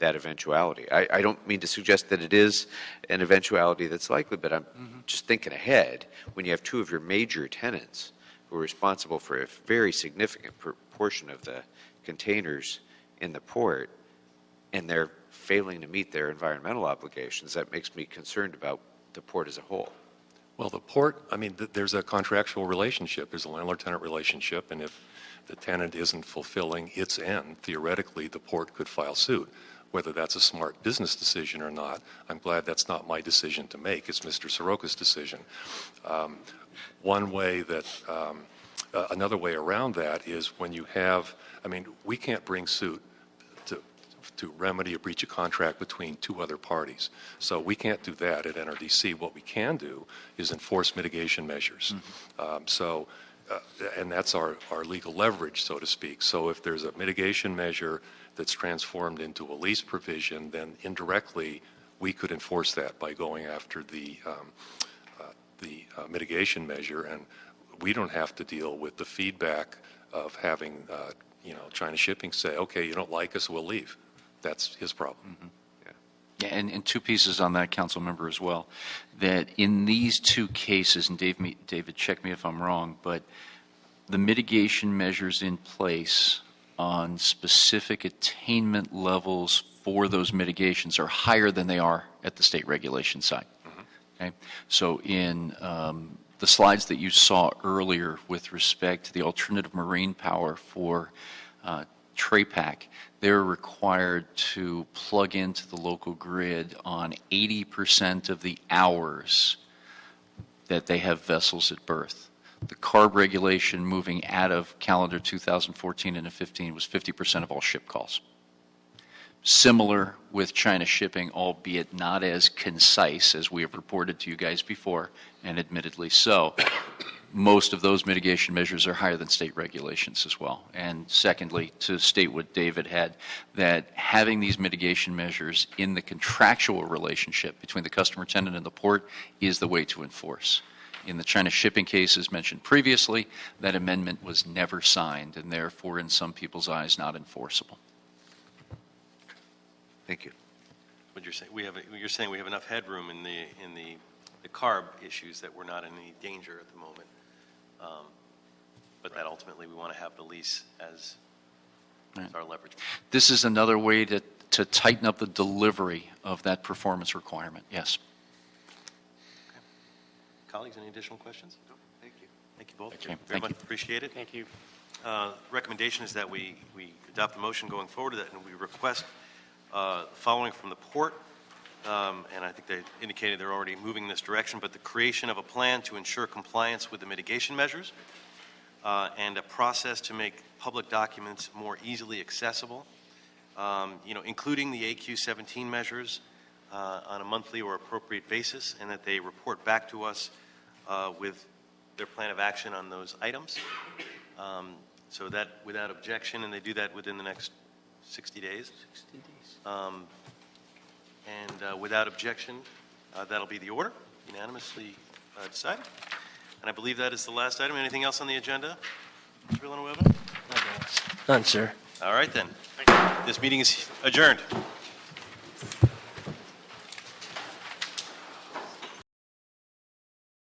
M: that eventuality? I don't mean to suggest that it is an eventuality that's likely, but I'm just thinking ahead. When you have two of your major tenants who are responsible for a very significant portion of the containers in the port, and they're failing to meet their environmental obligations, that makes me concerned about the port as a whole.
Q: Well, the port, I mean, there's a contractual relationship. There's a landlord-tenant relationship, and if the tenant isn't fulfilling its end, theoretically, the port could file suit. Whether that's a smart business decision or not, I'm glad that's not my decision to make. It's Mr. Soroka's decision. Another way around that is when you have, I mean, we can't bring suit to remedy a breach of contract between two other parties. So we can't do that at NRDC. What we can do is enforce mitigation measures. And that's our legal leverage, so to speak. So if there's a mitigation measure that's transformed into a lease provision, then indirectly we could enforce that by going after the mitigation measure, and we don't have to deal with the feedback of having China Shipping say, okay, you don't like us, we'll leave. That's his problem.
K: Yeah, and two pieces on that, council member, as well. That in these two cases, and David, check me if I'm wrong, but the mitigation measures in place on specific attainment levels for those mitigations are higher than they are at the state regulation side. Okay? So in the slides that you saw earlier with respect to the alternative marine power for TRAPAC, they're required to plug into the local grid on 80% of the hours that they have vessels at berth. The CARB regulation moving out of calendar 2014 into 15 was 50% of all ship calls. Similar with China Shipping, albeit not as concise as we have reported to you guys before, and admittedly so. Most of those mitigation measures are higher than state regulations as well. And secondly, to state what David had, that having these mitigation measures in the contractual relationship between the customer tenant and the port is the way to enforce. In the China Shipping case, as mentioned previously, that amendment was never signed and therefore, in some people's eyes, not enforceable.
M: Thank you.
A: What you're saying we have enough headroom in the CARB issues that we're not in any danger at the moment. But that ultimately we want to have the lease as our leverage.
K: This is another way to tighten up the delivery of that performance requirement. Yes.
A: Okay. Colleagues, any additional questions? No. Thank you. Thank you both.
K: Okay.
A: Very
K: Thank
A: much
K: you.
A: appreciate it.
L: Thank you.
A: Recommendation is that we adopt the motion going forward, and we request following from the port, and I think they indicated they're already moving in this direction, but the creation of a plan to ensure compliance with the mitigation measures and a process to make public documents more easily accessible, including the AQ17 measures on a monthly or appropriate basis, and that they report back to us with their plan of action on those items. So that without objection, and they do that within the next 60 days. 60 days. Without objection, that'll be the order, unanimously decided. And I believe that is the last item. Anything else on the agenda, Mr. Villanueva?
B: None, sir.
A: All right, then. This meeting is adjourned.